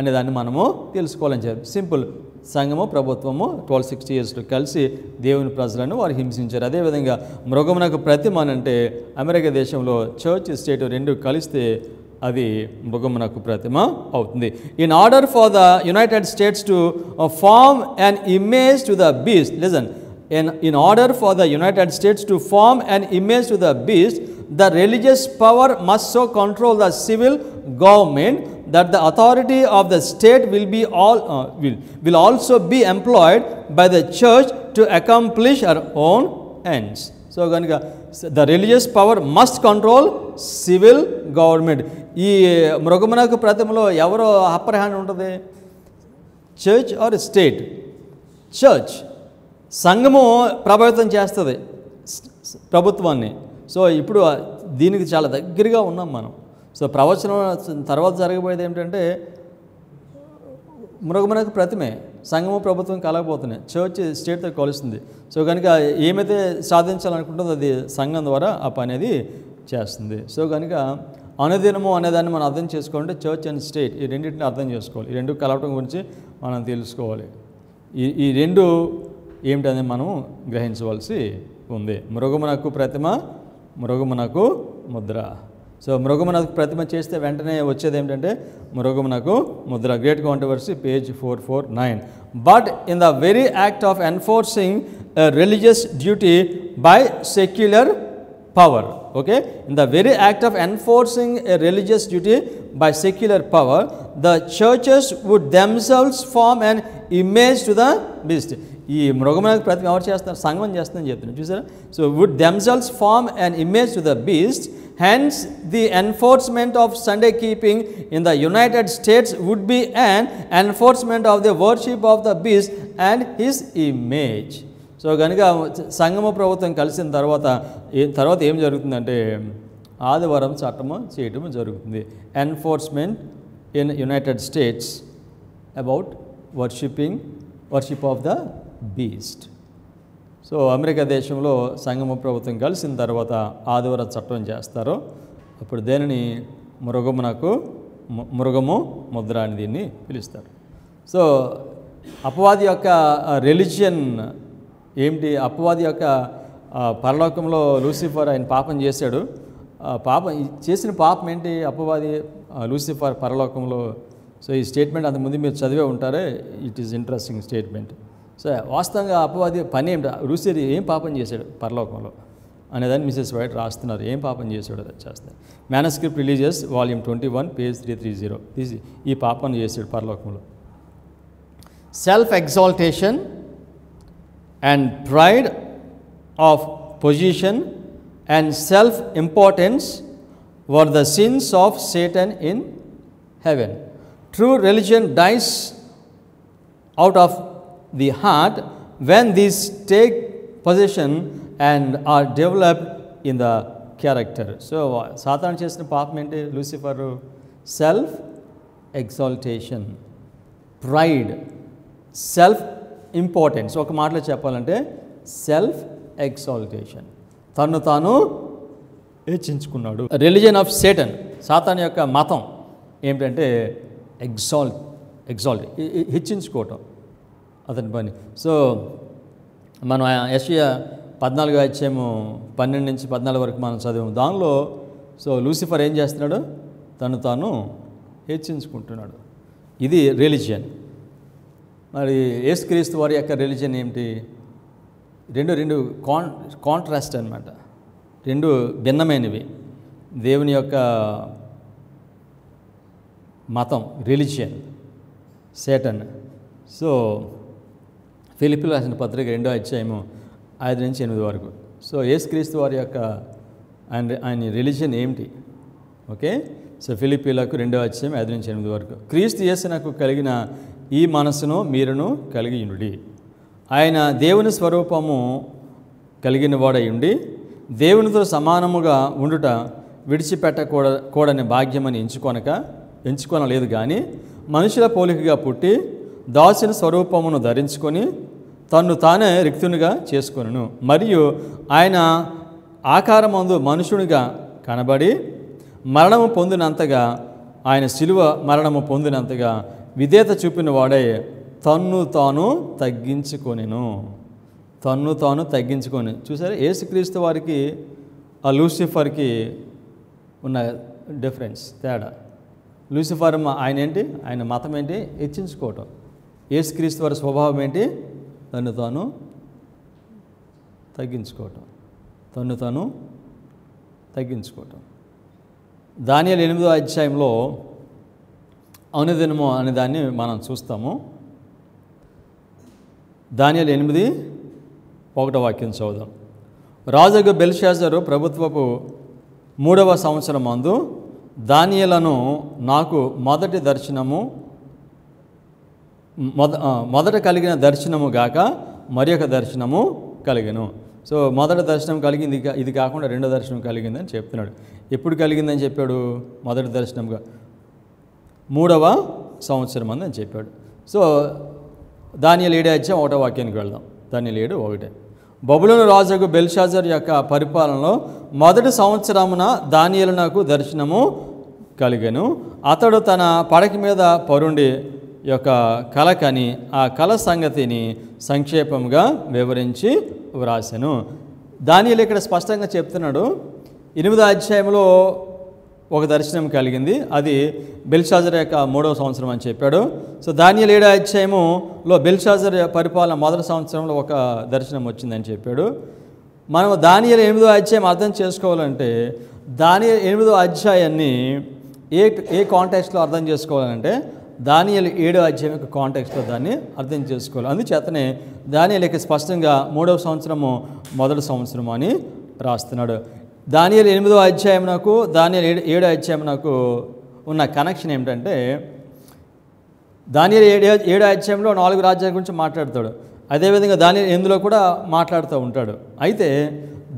అనేదాన్ని మనము తెలుసుకోవాలని చెప్పారు. సింపుల్, సంఘము ప్రభుత్వము 1260 yearsలో కలిసి దేవుని ప్రజలను వారు హింసించారు. అదేవిధంగా మృగమునకు ప్రతిమ అంటే అమెరికా దేశంలో చర్చ్ స్టేట్ రెండు కలిస్తే అది మృగమునకు ప్రతిమ అవుతుంది. In order for the United States to form an image to the beast, listen, in order for the United States to form an image to the beast, the religious power must so control the civil government that the authority of the state will also be employed by the church to accomplish her own ends. So కనుక the religious power must control civil government. ఈ మృగమునకు ప్రతిమలో ఎవరో upper hand ఉంటుంది, church or state? Church, సంఘము ప్రభావితం చేస్తుంది ప్రభుత్వాన్ని. So ఇప్పుడు దీనికి చాలా దగ్గరగా ఉన్నాం మనం. సో ప్రవచనం తర్వాత జరగబోయేది ఏమిటంటే మృగమునకు ప్రతిమే, సంఘము ప్రభుత్వం కలగబోతున్నాయి, చర్చ్ స్టేట్తో కలుస్తుంది. సో కనుక ఏమైతే సాధించాలనుకుంటుందో అది సంఘం ద్వారా ఆ పని అనేది చేస్తుంది. సో కనుక అనుదినము అనేదాన్ని మనం అర్థం చేసుకోవాలంటే చర్చ్ అండ్ స్టేట్ ఈ రెండింటిని అర్థం చేసుకోవాలి. ఈ రెండు కలవటం గురించి మనం తెలుసుకోవాలి. ఈ రెండు ఏమిటనేది మనం గ్రహించవలసి ఉంది. మృగమునకు ప్రతిమ, మృగమునకు ముద్ర. సో మృగమునకు ప్రతిమ చేస్తే వెంటనే వచ్చేది ఏమిటంటే మృగమునకు Mudra. Great controversy, page 449. But in the very act of enforcing religious duty by secular power, okay, in the very act of enforcing a religious duty by secular power, the churches would themselves form an image to the beast. ఈ మృగమునకు ప్రతిమ ఎవరు చేస్తారు? సంగమం చేస్తుందని చెప్తున్నారు, చూసారా? So would themselves form an image to the beast. Hence the enforcement of Sunday keeping in the United States would be an enforcement of the worship of the beast and his image. So కనుక సంఘము ప్రభుత్వం కలిసిన తర్వాత ఏం జరుగుతుందంటే ఆదివారం చట్టము చేయటం జరుగుతుంది. Enforcement in United states about worship of the beast. So America దేశంలో సంఘము ప్రభుత్వం కలిసిన తర్వాత ఆదివారం చట్టం చేస్తారో అప్పుడు దేనిని మృగము ముద్ర అని దీన్ని పిలుస్తారు. సో అపవాది యొక్క రిలిజియన్ ఏమిటి? అపవాది యొక్క పరలోకంలో లూసిఫర్ ఆయన పాపం చేశాడు. చేసిన పాపం ఏంటి? అపవాది లూసిఫర్ పరలోకంలో. సో ఈ స్టేట్మెంట్ అంతకుముందు మీరు చదివే ఉంటారే, it is interesting statement. So వాస్తవంగా అపవాది పని ఏమిటి? లూసిఫర్ ఏం పాపం చేశాడు పరలోకంలో అనేదాన్ని మిసెస్ వైట్ రాస్తున్నారు. ఏం పాపం చేశాడు అది చేస్తారు. మ్యానస్క్రిప్ట్ రిలీజియస్ వాల్యూమ్ 21 పేజ్ 330. ఈ పాపం చేశాడు పరలోకంలో. Self exaltation and pride of position and self-importance were the sins of Satan in heaven. True religion dies out of the heart when these take possession and are developed in the character. So సాతాను చేసిన పాపం ఏంటి? Lucifer self exaltation, pride, self importance. ఒక మాటలో చెప్పాలంటే self exaltation, తను తాను హెచ్చించుకున్నాడు. Religion of Satan, సాతాను యొక్క మతం ఏమిటంటే ఎగ్జాల్ట్ హెచ్చించుకోవటం అతని పని. సో మనం యెషయా 14వ అధ్యాయము 12 నుంచి 14 వరకు మనం చదివాము. దానిలో సో లూసిఫర్ ఏం చేస్తున్నాడు? తను తాను హెచ్చించుకుంటున్నాడు. ఇది రిలిజియన్. మరి యేసుక్రీస్తు వారి యొక్క రిలిజన్ ఏమిటి? రెండు కాంట్రాస్ట్ అన్నమాట, రెండు భిన్నమైనవి. దేవుని యొక్క మతం రిలిజియన్, సేటన్. సో ఫిలిప్పీయులకు రాసిన పత్రిక 2వ అధ్యాయము 5 నుంచి 8 వరకు. సో యేసుక్రీస్తు వారి యొక్క ఆయన రిలిజియన్ ఏమిటి? ఓకే, సో ఫిలిప్పీయులకు 2వ అధ్యాయం 5 నుంచి 8 వరకు. క్రీస్తు యేసునకు కలిగిన ఈ మనసును మీరును కలిగి ఉండుడి. ఆయన దేవుని స్వరూపము కలిగిన వాడై ఉండి దేవునితో సమానముగా ఉండుట విడిచిపెట్టకూడని భాగ్యమని ఎంచుకొనలేదు కానీ మనుషుల పోలికగా పుట్టి దాసుని స్వరూపమును ధరించుకొని తన్ను తానే రిక్తునిగా చేసుకొనును. మరియు ఆయన ఆకారమందు మనుషునిగా కనబడి మరణము పొందినంతగా, ఆయన శిలువ మరణము పొందినంతగా విధేయత చూపిన వాడే తన్ను తాను తగ్గించుకొని. చూసారా, యేసుక్రీస్తు వారికి ఆ లూసిఫర్కి ఉన్న డిఫరెన్స్, తేడా. లూసిఫర్ ఆయన ఏంటి? ఆయన మతం ఏంటి? హెచ్చించుకోవటం. యేసుక్రీస్తు వారి స్వభావం ఏంటి? తన్ను తాను తగ్గించుకోవటం. దానియేలు 8వ అధ్యాయంలో అనుదినము అనే దాన్ని మనం చూస్తాము. దానియేలు 8:1 వాక్యం చదువుదాం. రాజుకు బెల్షాజరు ప్రభుత్వపు 3వ సంవత్సరం మందు దానియేలును నాకు మొదట కలిగిన దర్శనము గాక మరి ఒక దర్శనము కలిగెను. సో మొదటి దర్శనం కలిగింది, ఇది కాకుండా రెండో దర్శనం కలిగిందని చెప్తున్నాడు. ఎప్పుడు కలిగిందని చెప్పాడు? మొదటి దర్శనంగా 3వ సంవత్సరం అని చెప్పాడు. సో దానియేలు 7వ అధ్యాయం 1వ వాక్యానికి వెళ్దాం. దానియేలు 7:1. బబులోను రాజుకు బెల్షాజర్ యొక్క పరిపాలనలో మొదటి సంవత్సరమున దానియేలు నాకు దర్శనము కలిగెను. అతడు తన పడక మీద పరుండి యొక్క కల కని ఆ కల సంగతిని సంక్షేపంగా వివరించి వ్రాసెను. దానియేలు ఇక్కడ స్పష్టంగా చెప్తున్నాడు. 8వ అధ్యాయంలో ఒక దర్శనం కలిగింది, అది బెల్షాజర్ యొక్క 3వ సంవత్సరం అని చెప్పాడు. సో దానియేలు 7వ అధ్యాయములో బెల్షాజర్ పరిపాలన మొదటి సంవత్సరంలో ఒక దర్శనం వచ్చిందని చెప్పాడు. మనం దానియేలు 8వ అధ్యాయం అర్థం చేసుకోవాలంటే దానియేలు 8వ అధ్యాయాన్ని ఏ కాంటెక్స్ట్లో అర్థం చేసుకోవాలంటే దానియేలు 7వ అధ్యాయం యొక్క కాంటెక్స్ట్లో దాన్ని అర్థం చేసుకోవాలి. అందుచేతనే దానియేలుకి స్పష్టంగా 3వ సంవత్సరము మొదటి సంవత్సరం అని రాస్తున్నాడు. దానియేలు 8వ అధ్యాయమునకు దానియేలు 7వ అధ్యాయమునకు ఉన్న కనెక్షన్ ఏమిటంటే దానియేలు 7వ అధ్యాయంలో 4 రాజ్యాల గురించి మాట్లాడతాడు. అదేవిధంగా దానియేలు 8లో కూడా మాట్లాడుతూ ఉంటాడు. అయితే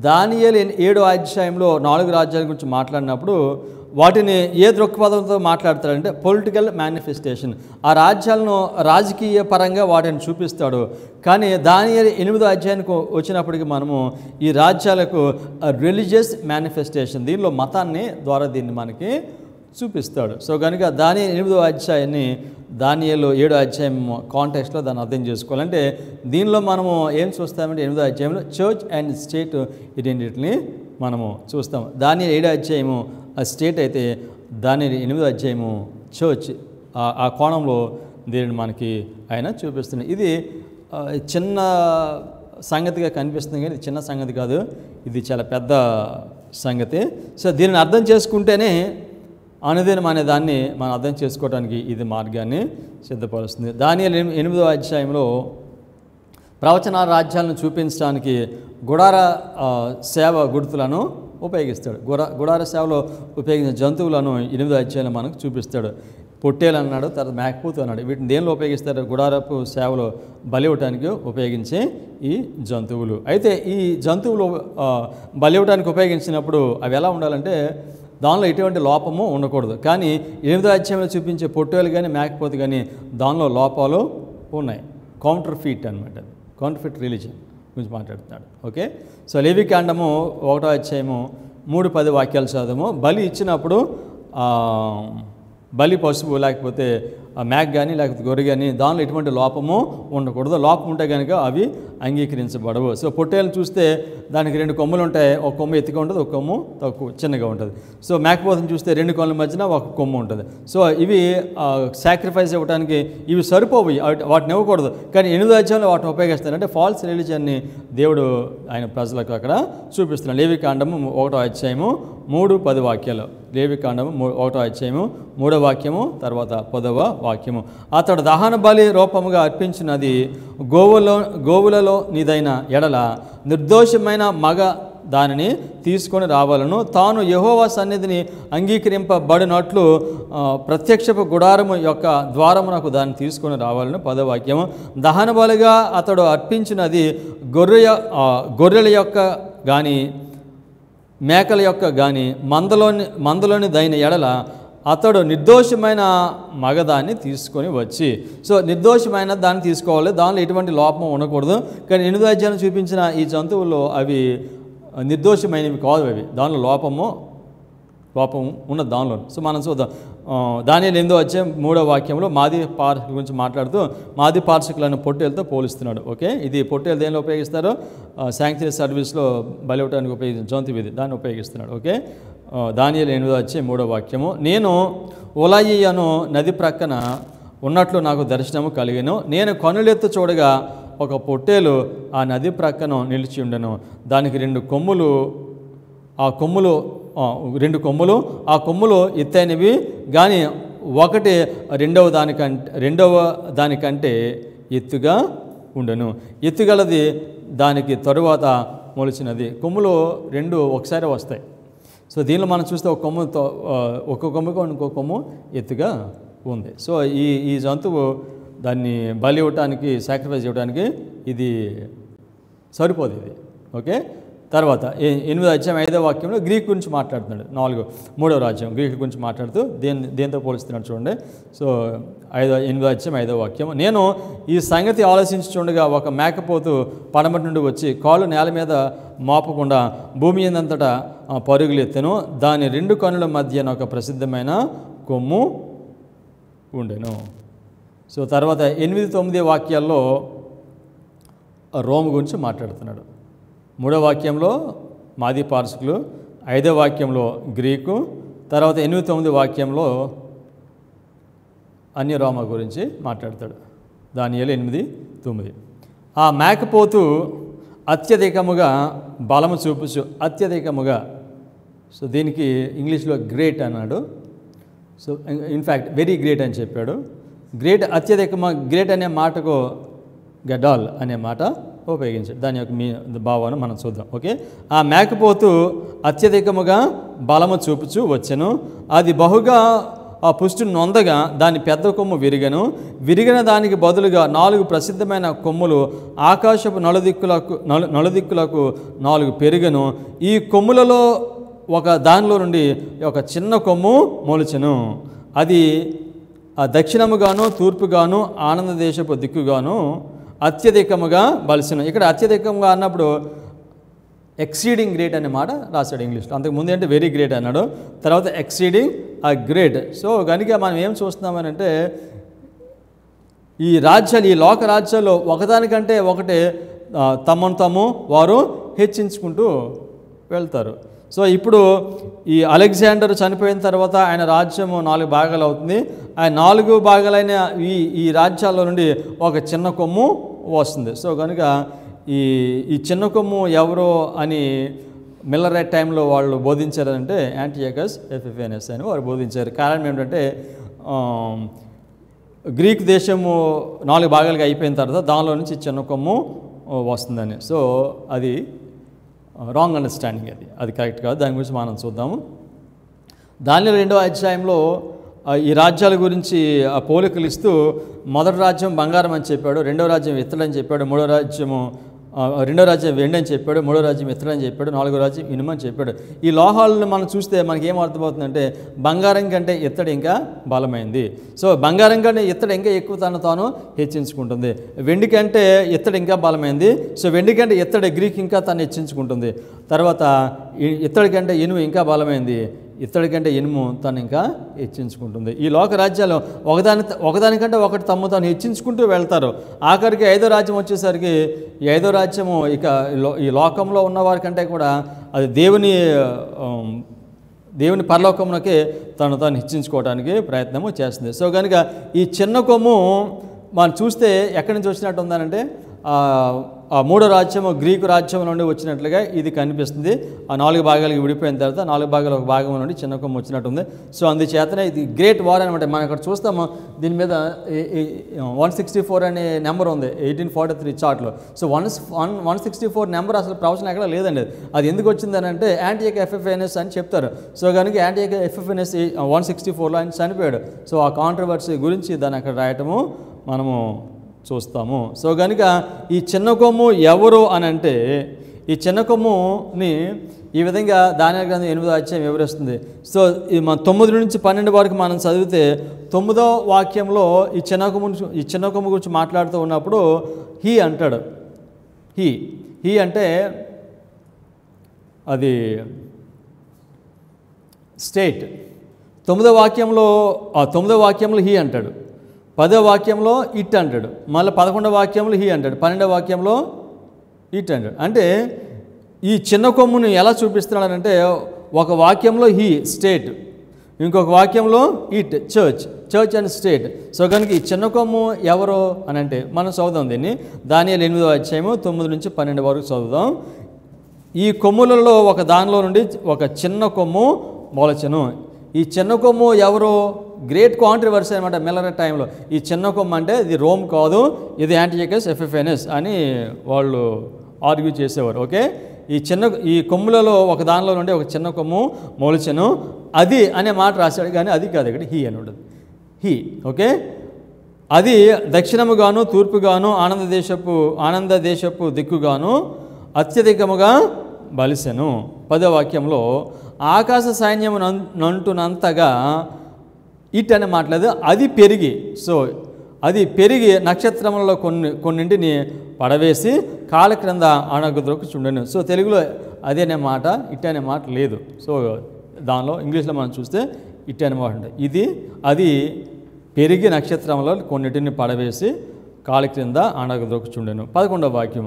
దానియేలు 7వ అధ్యాయంలో 4 రాజ్యాల గురించి మాట్లాడినప్పుడు వాటిని ఏ దృక్పథంతో మాట్లాడతాడంటే పొలిటికల్ మేనిఫెస్టేషన్. ఆ రాజ్యాలను రాజకీయ పరంగా వాటిని చూపిస్తాడు. కానీ దానియేలు 8వ అధ్యాయానికి వచ్చినప్పటికీ మనము ఈ రాజ్యాలకు రిలీజియస్ మేనిఫెస్టేషన్, దీనిలో మతాన్ని ద్వారా దీన్ని మనకి చూపిస్తాడు. సో కనుక దానియేలు 8వ అధ్యాయాన్ని దానియేలు 7వ అధ్యాయం కాంటెక్స్ట్లో దాన్ని అర్థం చేసుకోవాలంటే దీనిలో మనము ఏం చూస్తామంటే 8వ అధ్యాయంలో చర్చ్ అండ్ స్టేట్ ఐడెంటిటీని మనము చూస్తాం. దానియేలు 7వ అధ్యాయము ఆ స్టేట్ అయితే దానియేలు 8వ అధ్యాయము చర్చ్. ఆ కోణంలో దీనిని మనకి ఆయన చూపిస్తున్నాడు. ఇది చిన్న సంగతిగా కనిపిస్తుంది కానీ ఇది చిన్న సంగతి కాదు, ఇది చాలా పెద్ద సంగతి. సో దీనిని అర్థం చేసుకుంటేనే అనుదినం అనే దాన్ని మనం అర్థం చేసుకోవడానికి ఇది మార్గాన్ని సిద్ధపరుస్తుంది. దానియేలు 8వ అధ్యాయంలో ప్రవచన రాజ్యాలను చూపించడానికి గుడార సేవ గుర్తులను ఉపయోగిస్తాడు. గుడార సేవలో ఉపయోగించిన జంతువులను 8వ అధ్యాయంలో మనకు చూపిస్తాడు. పొట్టేలు అన్నాడు, తర్వాత మేకపోతు అన్నాడు. వీటిని దేనిలో ఉపయోగిస్తారు? గుడారపు సేవలో బలి ఇవ్వటానికి ఉపయోగించే ఈ జంతువులు. అయితే ఈ జంతువులు బలి ఇవ్వడానికి ఉపయోగించినప్పుడు అవి ఎలా ఉండాలంటే దానిలో ఎటువంటి లోపము ఉండకూడదు. కానీ 8వ అధ్యాయంలో చూపించే పొట్టేలు కానీ మేకపోతు కానీ దానిలో లోపాలు ఉన్నాయి. కౌంటర్ ఫీట్ అనమాట, కౌంటర్ ఫీట్ రిలీజియన్ గురించి మాట్లాడుతున్నాడు. ఓకే, సో లేవికాండము 1వ అధ్యాయము 3-10 వాక్యాలు చదవము. బలి ఇచ్చినప్పుడు బలి పశువు లేకపోతే మేక కానీ లేకపోతే గొర్రె కానీ దానిలో ఎటువంటి లోపము ఉండకూడదు. లోపం ఉంటే కనుక అవి అంగీకరించబడవు. సో పొట్టేలను చూస్తే దానికి 2 కొమ్ములు ఉంటాయి, ఒక కొమ్ము ఎత్తుగా ఉంటుంది, ఒక కొమ్ము తక్కువ చిన్నగా ఉంటుంది. సో మేకపోతను చూస్తే 2 కొమ్ముల మధ్యన ఒక కొమ్ము ఉంటుంది. సో ఇవి సాక్రిఫైస్ ఇవ్వడానికి ఇవి సరిపోవు, వాటిని ఇవ్వకూడదు. కానీ 8వ అధ్యాయంలో వాటిని ఉపయోగిస్తారు. అంటే ఫాల్స్ రిలీజియన్ని దేవుడు ఆయన ప్రజలకు అక్కడ చూపిస్తున్నాడు. లేవికాండము 1వ అధ్యాయము 3-10 వాక్యాలు. లేవికాండము 1వ అధ్యాయము 3వ వాక్యము తర్వాత 10వ వాక్యము. అతడు దహన బలి రూపముగా అర్పించినది గోవులలో నీదైన ఎడల నిర్దోషమైన మగ దానిని తీసుకొని రావాలను. తాను యెహోవా సన్నిధిని అంగీకరింపబడినట్లు ప్రత్యక్షపు గుడారము యొక్క ద్వారమునకు దాన్ని తీసుకొని రావాలను. 10వ వాక్యము. దహన బలిగా అతడు అర్పించినది గొర్రెల యొక్క కానీ మేకల యొక్క కానీ మందలోని దైన ఎడల అతడు నిర్దోషమైన మగదాన్ని తీసుకొని వచ్చి. సో నిర్దోషమైన దాన్ని తీసుకోవాలి, దానిలో ఎటువంటి లోపం ఉండకూడదు. కానీ 8వ అధ్యాయంలో చూపించిన ఈ జంతువుల్లో అవి నిర్దోషమైనవి కాదు, అవి దానిలో లోపం ఉన్న దానిలో. సో మనం చూద్దాం. దానియేలు 8వ అధ్యాయం 3వ వాక్యంలో మాది పార్షికుల గురించి మాట్లాడుతూ మాది పార్షికులను పొట్టేలతో పోలిస్తున్నాడు. ఓకే, ఇది పొట్టేలు దేనిలో ఉపయోగిస్తారో శాంక్చురీ సర్వీస్లో బలి ఇవ్వడానికి ఉపయోగించిన జంతువు ఇది, దాన్ని ఉపయోగిస్తున్నాడు. ఓకే, దానియేలు 8వ అధ్యాయం 3వ వాక్యము. నేను ఉలాయి అను నది ప్రక్కన ఉన్నట్లు నాకు దర్శనము కలిగెను. నేను కనులెత్తు చూడగా ఒక పొట్టేలు ఆ నది ప్రక్కన నిలిచి ఉండెను. దానికి 2 కొమ్ములు, ఆ కొమ్ములు ఎత్తైనవి కానీ ఒకటి రెండవ దానికంటే ఎత్తుగా ఉండెను. ఎత్తుగలది దానికి తరువాత మొలిచినది. కొమ్ములు 2 ఒకసారి వస్తాయి. సో దీనిలో మనం చూస్తే ఒక కొమ్ముకు ఇంకో కొమ్ము ఎత్తుగా ఉంది. సో ఈ జంతువు దాన్ని బలి ఇవ్వటానికి, సాక్రిఫైస్ ఇవ్వడానికి ఇది సరిపోదు ఇది. ఓకే, తర్వాత 8వ అధ్యాయం 5వ వాక్యంలో గ్రీక్ గురించి మాట్లాడుతున్నాడు. 3వ రాజ్యం గ్రీక్ గురించి మాట్లాడుతూ దేంతో పోలుస్తున్నాడు చూడండి. సో 8వ అధ్యాయం 5వ వాక్యం. నేను ఈ సంగతి ఆలోచించుచుండగా ఒక మేకపోతు పడమటి నుండి వచ్చి కాళ్ళు నేల మీద మోపకుండా భూమి అంతటా పరుగులెత్తెను. దాని 2 కనుల మధ్యన ఒక ప్రసిద్ధమైన కొమ్ము ఉండెను. సో తర్వాత 8-9 వాక్యాల్లో రోమ్ గురించి మాట్లాడుతున్నాడు. 3వ వాక్యంలో మాది పార్సికులు, 5వ వాక్యంలో గ్రీకు, తర్వాత 8-9 వాక్యంలో అన్య రోమ గురించి మాట్లాడతాడు. దానియేలు 8-9. ఆ మేకపోతు అత్యధికముగా బలము చూపుచు, అత్యధికముగా, సో దీనికి ఇంగ్లీష్లో గ్రేట్ అన్నాడు. సో ఇన్ఫ్యాక్ట్ వెరీ గ్రేట్ అని చెప్పాడు. గ్రేట్ గ్రేట్ అనే మాటకు గడాల్ అనే మాట ఉపయోగించాడు. దాని యొక్క మీ భావాన్ని మనం చూద్దాం. ఓకే, ఆ మేకపోతు అత్యధికముగా బలము చూపుచు వచ్చెను, అది బహుగా ఆ పుష్టిని నొందగా దాని పెద్ద కొమ్ము విరిగిన దానికి బదులుగా 4 ప్రసిద్ధమైన కొమ్ములు ఆకాశపు నలుదిక్కులకు 4 పెరిగెను. ఈ కొమ్ములలో ఒక దానిలో నుండి ఒక చిన్న కొమ్ము మొలిచెను. అది దక్షిణముగాను తూర్పుగాను ఆనంద దేశపు దిక్కుగాను అత్యధికముగా బలిసెను. ఇక్కడ అత్యధికంగా అన్నప్పుడు ఎక్సీడింగ్ గ్రేట్ అనే మాట రాశాడు ఇంగ్లీష్లో. అంతకుముందు అంటే వెరీ గ్రేట్ అన్నాడు, తర్వాత ఎక్సీడింగ్ ఆ గ్రేట్. సో కనుక మనం ఏం చూస్తున్నామనంటే ఈ రాజ్యాలు, ఈ లోక రాజ్యాల్లో ఒకదానికంటే ఒకటే తమను తాము వారు హెచ్చించుకుంటూ వెళ్తారు. సో ఇప్పుడు ఈ అలెగ్జాండర్ చనిపోయిన తర్వాత ఆయన రాజ్యము 4 భాగాలు అవుతుంది. ఆ 4 భాగాలైన ఈ రాజ్యాల్లో నుండి ఒక చిన్న కొమ్ము వస్తుంది. సో కనుక ఈ చిన్న కొమ్ము ఎవరో అని మిల్లరైట్ టైంలో వాళ్ళు బోధించారంటే యాంటియోకస్ ఎపిఫానస్ అని వారు బోధించారు. కారణం ఏంటంటే గ్రీక్ దేశము 4 భాగాలుగా అయిపోయిన తర్వాత దానిలో నుంచి చిన్న కొమ్ము వస్తుందని. సో అది రాంగ్ అండర్స్టాండింగ్, అది కరెక్ట్ కాదు. దాని గురించి మనం చూద్దాము. దానిలో 2వ అధ్యాయంలో ఈ రాజ్యాల గురించి పోలికలు ఇస్తూ మొదటి రాజ్యం బంగారం అని చెప్పాడు, 2వ రాజ్యం ఇత్తడని చెప్పాడు, 3వ రాజ్యం వెండి అని చెప్పాడు, 3వ రాజ్యం ఇత్తడని చెప్పాడు, 4వ రాజ్యం ఇనుము అని చెప్పాడు. ఈ లోహాలను మనం చూస్తే మనకి ఏం అర్థమవుతుందంటే బంగారం కంటే ఇత్తడి ఇంకా బలమైంది. సో బంగారం కంటే ఇత్తడి ఇంకా ఎక్కువ తాను హెచ్చించుకుంటుంది. వెండి కంటే ఇత్తడి ఇంకా బలమైంది. సో వెండి కంటే ఇత్తడి గ్రీక్ ఇంకా తను హెచ్చించుకుంటుంది. తర్వాత ఇత్తడి కంటే ఇనుము ఇంకా బలమైంది, ఇత్తడి కంటే ఇనుము తను ఇంకా హెచ్చించుకుంటుంది. ఈ లోక రాజ్యాలు ఒకదానికంటే ఒకటి తాను హెచ్చించుకుంటూ వెళ్తారు. ఆఖరికి 5వ రాజ్యం వచ్చేసరికి ఈ 5వ రాజ్యము ఇక ఈ లోకంలో ఉన్నవారి కంటే కూడా అది దేవుని పరలోకంలోకి తాను హెచ్చించుకోవడానికి ప్రయత్నము చేస్తుంది. సో కనుక ఈ చిన్న కొమ్ము మనం చూస్తే ఎక్కడి నుంచి వచ్చినట్టు ఉందనంటే ఆ 3వ రాజ్యము గ్రీకు రాజ్యం నుండి వచ్చినట్లుగా ఇది కనిపిస్తుంది. ఆ 4 భాగాలకు విడిపోయిన తర్వాత 4 భాగాల ఒక భాగం నుండి చిన్న కొమ్ము వచ్చినట్టుంది. సో అందుచేతనే ఇది గ్రేట్ వార్ అనమాట. మనం ఇక్కడ చూస్తాము దీని మీద 164 అనే నెంబర్ ఉంది 1843 చార్ట్లో. సో 164 నెంబర్ అసలు ప్రవచనం ఎక్కడ లేదండి. అది ఎందుకు వచ్చిందని అంటే యాంటియోకస్ ఎపిఫానస్ అని చెప్తారు. సో కనుక యాంటియోకస్ ఎపిఫానస్ 164లో ఆయన చనిపోయాడు. సో ఆ కాంట్రవర్సీ గురించి దాన్ని అక్కడ రాయటము మనము చూస్తాము. సో కనుక ఈ చిన్న కొమ్ము ఎవరు అని అంటే ఈ చిన్న కొమ్ముని ఈ విధంగా దానియేలు గ్రంథం 8వ అధ్యాయం వివరిస్తుంది. సో ఈ 9 నుంచి 12 వరకు మనం చదివితే 9వ వాక్యంలో ఈ చిన్న కొమ్ము గురించి మాట్లాడుతూ ఉన్నప్పుడు హీ అంటాడు. హీ అంటే అది స్టేట్. 9వ వాక్యంలో హీ అంటాడు, 10వ వాక్యంలో ఇట్ అంటాడు, మళ్ళీ 11వ వాక్యంలో హీ అంటాడు, 12వ వాక్యంలో ఇట్ అంటాడు. అంటే ఈ చిన్న కొమ్ముని ఎలా చూపిస్తున్నాడంటే ఒక వాక్యంలో హీ స్టేట్, ఇంకొక వాక్యంలో it church and state. So కనుక ఈ చిన్న కొమ్ము ఎవరు అని అంటే మనం చదువుదాం దీన్ని. దానియేలు 8వ అధ్యాయము 9 నుంచి 12 వరకు చదువుదాం. ఈ కొమ్ములలో ఒక దానిలో నుండి ఒక చిన్న కొమ్ము మొలచెను. ఈ చిన్న కొమ్ము ఎవరు? గ్రేట్ కాంట్రవర్సీ అనమాట మిల్లరైట్ టైంలో. ఈ చిన్న కొమ్ము అంటే ఇది రోమ్ కాదు, ఇది యాంటియోకస్ ఎపిఫానస్ అని వాళ్ళు ఆర్గ్యూ చేసేవారు. ఓకే, ఈ కొమ్ములలో ఒక దానిలో నుండి ఒక చిన్న కొమ్ము మొలిచెను, అది అనే మాట రాశాడు, కానీ అది కాదు, ఇక్కడ హీ అని ఉంటుంది. హీ ఓకే, అది దక్షిణముగాను తూర్పుగాను ఆనంద దేశపు దిక్కుగాను అత్యధికముగా బలిసెను. 10వ వాక్యంలో ఆకాశ సైన్యము నంటునంతగా ఇట్ అని మాట్లాడదు, అది పెరిగి. సో అది పెరిగి నక్షత్రములలో కొన్నింటిని పడవేసి కాళ్ళ క్రింద అణగుద్రకు చుండెను. సో తెలుగులో అదే అనే మాట ఇట్ అనే మాట లేదు. సో దానిలో ఇంగ్లీష్లో మనం చూస్తే ఇట్ అనే మాట ఉంటుంది. ఇది అది పెరిగి నక్షత్రంలో కొన్నిటిని పడవేసి కాలి క్రింద అణగదొక్కుచుండెను. 11వ వాక్యం,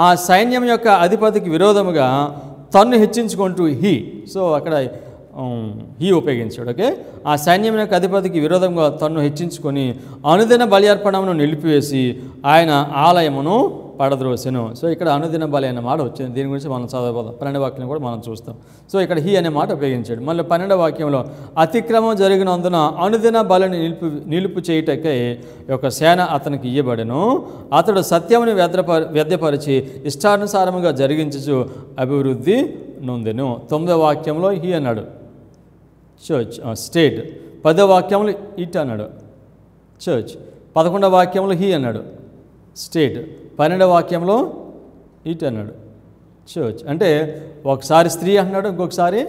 ఆ సైన్యం యొక్క అధిపతికి విరోధముగా తన్ను హెచ్చించుకుంటూ సో అక్కడ ఉపయోగించాడు. ఓకే, ఆ సైన్యం యొక్క అధిపతికి విరోధంగా తన్ను హెచ్చించుకొని అనుదిన బలి అర్పణమును నిలిపివేసి ఆయన ఆలయమును పడద్రోసెను. సో ఇక్కడ అనుదిన బలి అనే మాట వచ్చింది. దీని గురించి మనం చదవబోదాం. 12వ వాక్యం కూడా మనం చూస్తాం. సో ఇక్కడ అనే మాట ఉపయోగించాడు. మళ్ళీ 12వ వాక్యంలో అతిక్రమం జరిగినందున అనుదిన బలిని నిలుపు చేయుటకై ఒక సేన అతనికి ఇయ్యబడెను. అతడు సత్యముని వ్యర్థపరిచి ఇష్టానుసారముగా జరిగించుచు అభివృద్ధి నొందెను. 9వ వాక్యంలో అన్నాడు చర్చ్ స్టేట్. 10వ వాక్యంలో ఇట్ అన్నాడు చర్చ్. 11వ వాక్యంలో అన్నాడు స్టేట్. 12వ వాక్యంలో ఇట్ అన్నాడు చర్చ్. అంటే ఒకసారి స్త్రీ అంటున్నాడు, ఇంకొకసారి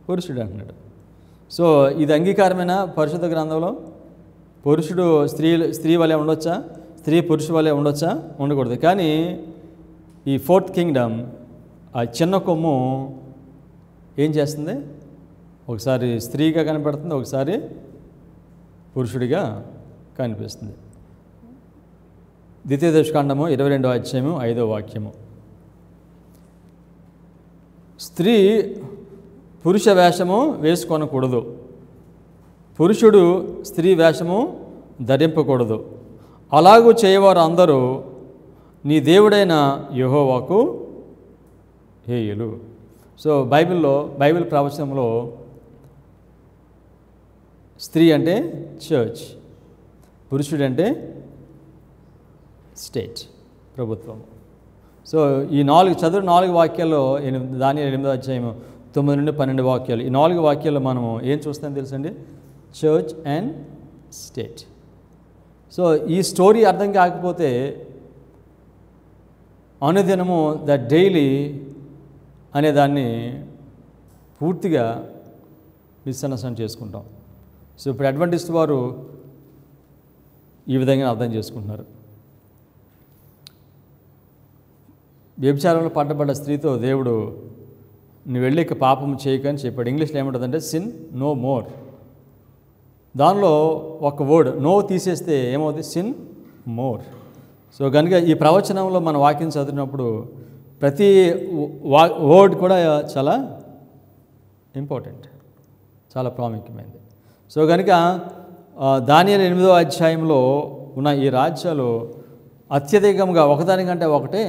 పురుషుడు అంటున్నాడు. సో ఇది అంగీకారమైన పరిశుద్ధ గ్రంథంలో పురుషుడు స్త్రీ వలె ఉండొచ్చా, స్త్రీ పురుషు వలె ఉండొచ్చా? ఉండకూడదు. కానీ ఈ ఫోర్త్ కింగ్డమ్, ఆ చిన్న కొమ్ము ఏం చేస్తుంది? ఒకసారి స్త్రీగా కనపడుతుంది, ఒకసారి పురుషుడిగా కనిపిస్తుంది. ద్వితీయోపదేశకాండము 22వ అధ్యాయము 5వ వాక్యము, స్త్రీ పురుష వేషము వేసుకొనకూడదు, పురుషుడు స్త్రీ వేషము ధరింపకూడదు, అలాగూ చేయవారు అందరూ నీ దేవుడైన యెహోవాకు హేయులు. సో బైబిల్ ప్రవచనంలో స్త్రీ అంటే చర్చ్, పురుషుడు అంటే స్టేట్, ప్రభుత్వం. సో ఈ 4 వాక్యాల్లో దానియేలు 8వ అధ్యాయం 9 నుండి 12 వాక్యాలు, ఈ 4 వాక్యాల్లో మనము ఏం చూస్తామో తెలుసండి? Church and state. సో ఈ స్టోరీ అర్థం కాకపోతే అనుదినము ద డైలీ అనే దాన్ని పూర్తిగా మిస్అండర్స్టాండ్ చేసుకుంటాం. సో ఇప్పుడు అడ్వెంటిస్ట్ వారు ఈ విధంగా అర్థం చేసుకుంటున్నారు. వ్యభిచారంలో పట్టబడ్డ స్త్రీతో దేవుడు నువ్వు వెళ్ళి ఇక పాపం చేయకని చెప్పాడు. ఇంగ్లీష్లో ఏమంటుందంటే సిన్ నో మోర్. దానిలో ఒక వర్డ్ నో తీసేస్తే ఏమవుతుంది? Sin more. సో కనుక ఈ ప్రవచనంలో మన వాక్యం చదివినప్పుడు ప్రతి వర్డ్ కూడా చాలా ఇంపార్టెంట్, చాలా ప్రాముఖ్యమైనది. సో కనుక దానియేలు 8వ అధ్యాయంలో ఉన్న ఈ రాజ్యాలు అత్యధికంగా ఒకదానికంటే ఒకటే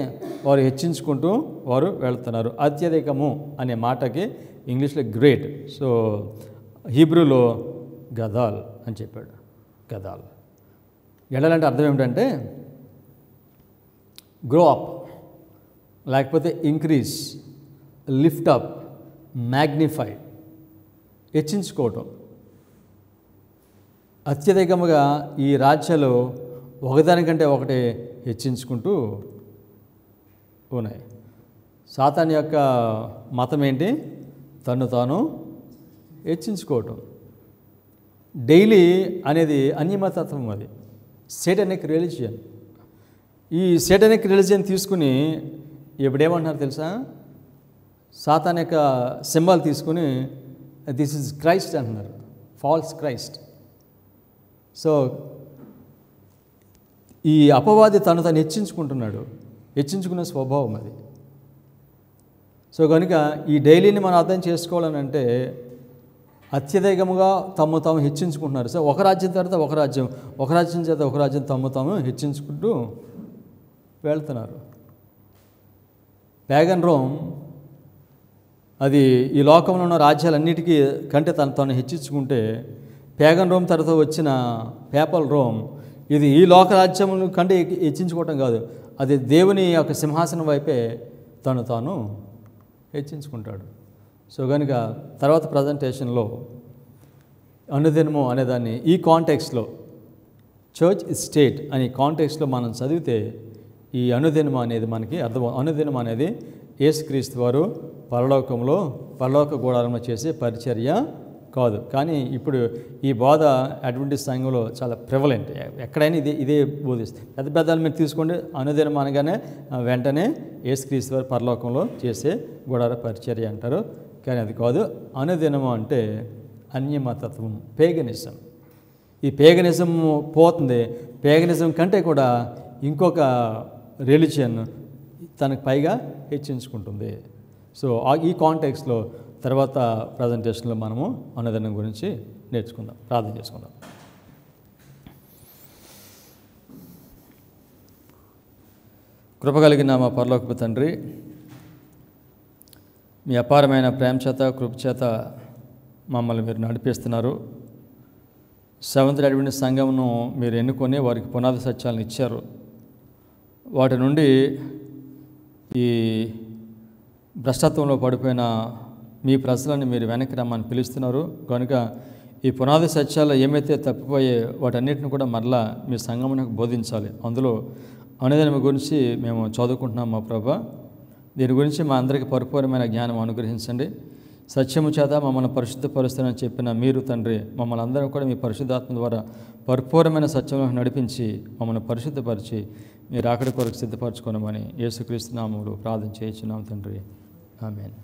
వారు హెచ్చించుకుంటూ వారు వెళ్తున్నారు. అత్యధికము అనే మాటకి ఇంగ్లీష్లో గ్రేట్, సో హీబ్రూలో గదాల్ అని చెప్పాడు. గదాల్ ఎడాలంటే అర్థం ఏమిటంటే గ్రో అప్, లేకపోతే ఇంక్రీజ్, లిఫ్ట్ అప్, మ్యాగ్నిఫై, హెచ్చించుకోవటం. అత్యధికముగా ఈ రాజ్యాలు ఒకదానికంటే ఒకటి హెచ్చించుకుంటూ ఉన్నాయి. సాతాను యొక్క మతం ఏంటి? తను తాను హెచ్చించుకోవటం. డైలీ అనేది అన్యమతత్వం, అది సేటనిక్ రిలీజియన్. ఈ సేటనిక్ రిలీజియన్ తీసుకుని ఇప్పుడేమంటున్నారు తెలుసా? సాతాన్ యొక్క సింబల్ తీసుకుని దిస్ ఇస్ క్రైస్ట్ అంటున్నారు, ఫాల్స్ క్రైస్ట్. సో ఈ అపవాది తను హెచ్చించుకుంటున్నాడు, హెచ్చించుకునే స్వభావం అది. సో కనుక ఈ డైలీని మనం అర్థం చేసుకోవాలని అంటే అత్యధికముగా తాము హెచ్చించుకుంటున్నారు. సో ఒక రాజ్యం తర్వాత ఒక రాజ్యం, ఒక రాజ్యం చేత ఒక రాజ్యం తాము హెచ్చించుకుంటూ వెళ్తున్నారు. ప్యాగన్ రోమ్ అది ఈ లోకంలో ఉన్న రాజ్యాలన్నిటికీ కంటే తను హెచ్చించుకుంటే, ప్యాగన్ రోమ్ తర్వాత వచ్చిన పేపల్ రోమ్ ఇది ఈ లోక రాజ్యం కంటే హెచ్చించుకోవటం కాదు, అది దేవుని యొక్క సింహాసనం వైపే తాను హెచ్చించుకుంటాడు. సో కనుక తర్వాత ప్రజెంటేషన్లో అనుదినము అనేదాన్ని ఈ కాంటెక్స్లో చర్చ్ స్టేట్ అనే కాంటెక్స్లో మనం చదివితే ఈ అనుదినము అనేది మనకి అర్థం. అనుదినం అనేది యేసుక్రీస్తు వారు పరలోక గూడారంలో చేసే పరిచర్య కాదు. కానీ ఇప్పుడు ఈ బోధ అడ్వెంటిస్ట్ సంఘంలో చాలా ప్రివలెంట్. ఎక్కడైనా ఇదే బోధిస్తుంది. పెద్దలు మీరు తీసుకోండి, అనుదినం అనగానే వెంటనే యేసుక్రీస్తు వారు పరలోకంలో చేసే గుడార పరిచర్య అంటారు. కానీ అది కాదు. అనుదినము అంటే అన్యమతత్వం, పేగనిజం. ఈ పేగనిజం పోతుంది. పేగనిజం కంటే కూడా ఇంకొక రిలీజియన్ తనకు పైగా హెచ్చించుకుంటుంది. సో ఈ కాంటెక్స్లో తర్వాత ప్రజెంటేషన్లో మనము అన్నదానం గురించి నేర్చుకుందాం, ప్రార్థన చేసుకుందాం. కృపగలిగిన మా పరలోకపు తండ్రి, మీ అపారమైన ప్రేమ చేత కృప చేత మమ్మల్ని మీరు నడిపిస్తున్నారు. సెవెంత్ డే అడ్వెంటిస్ట్ సంఘమును మీరు ఎన్నుకొని వారికి పునాది సత్యాలను ఇచ్చారు. వాటి నుండి ఈ భ్రష్టత్వంలో పడిపోయిన మీ ప్రజలను మీరు వెనక్కి రమ్మని పిలుస్తున్నారు. కనుక ఈ పునాది సత్యాలు ఏమైతే తప్పిపోయే వాటన్నిటిని కూడా మరలా మీ సంఘమునకు బోధించాలి. అందులో అనుదినం గురించి మేము చదువుకుంటున్నాం మా ప్రభా. దీని గురించి మా అందరికీ పరిపూర్ణమైన జ్ఞానం అనుగ్రహించండి. సత్యము చేత మమ్మల్ని పరిశుద్ధపరుస్తానని చెప్పిన మీరు తండ్రి, మమ్మల్ని అందరం కూడా మీ పరిశుద్ధాత్మ ద్వారా పరిపూర్ణమైన సత్యంలో నడిపించి మమ్మల్ని పరిశుద్ధపరిచి మీరు అక్కడి కొరకు సిద్ధపరచుకోనమని యేసుక్రీస్తు నామములో ప్రార్థన చేయించున్నాం తండ్రి. ఆమేన్.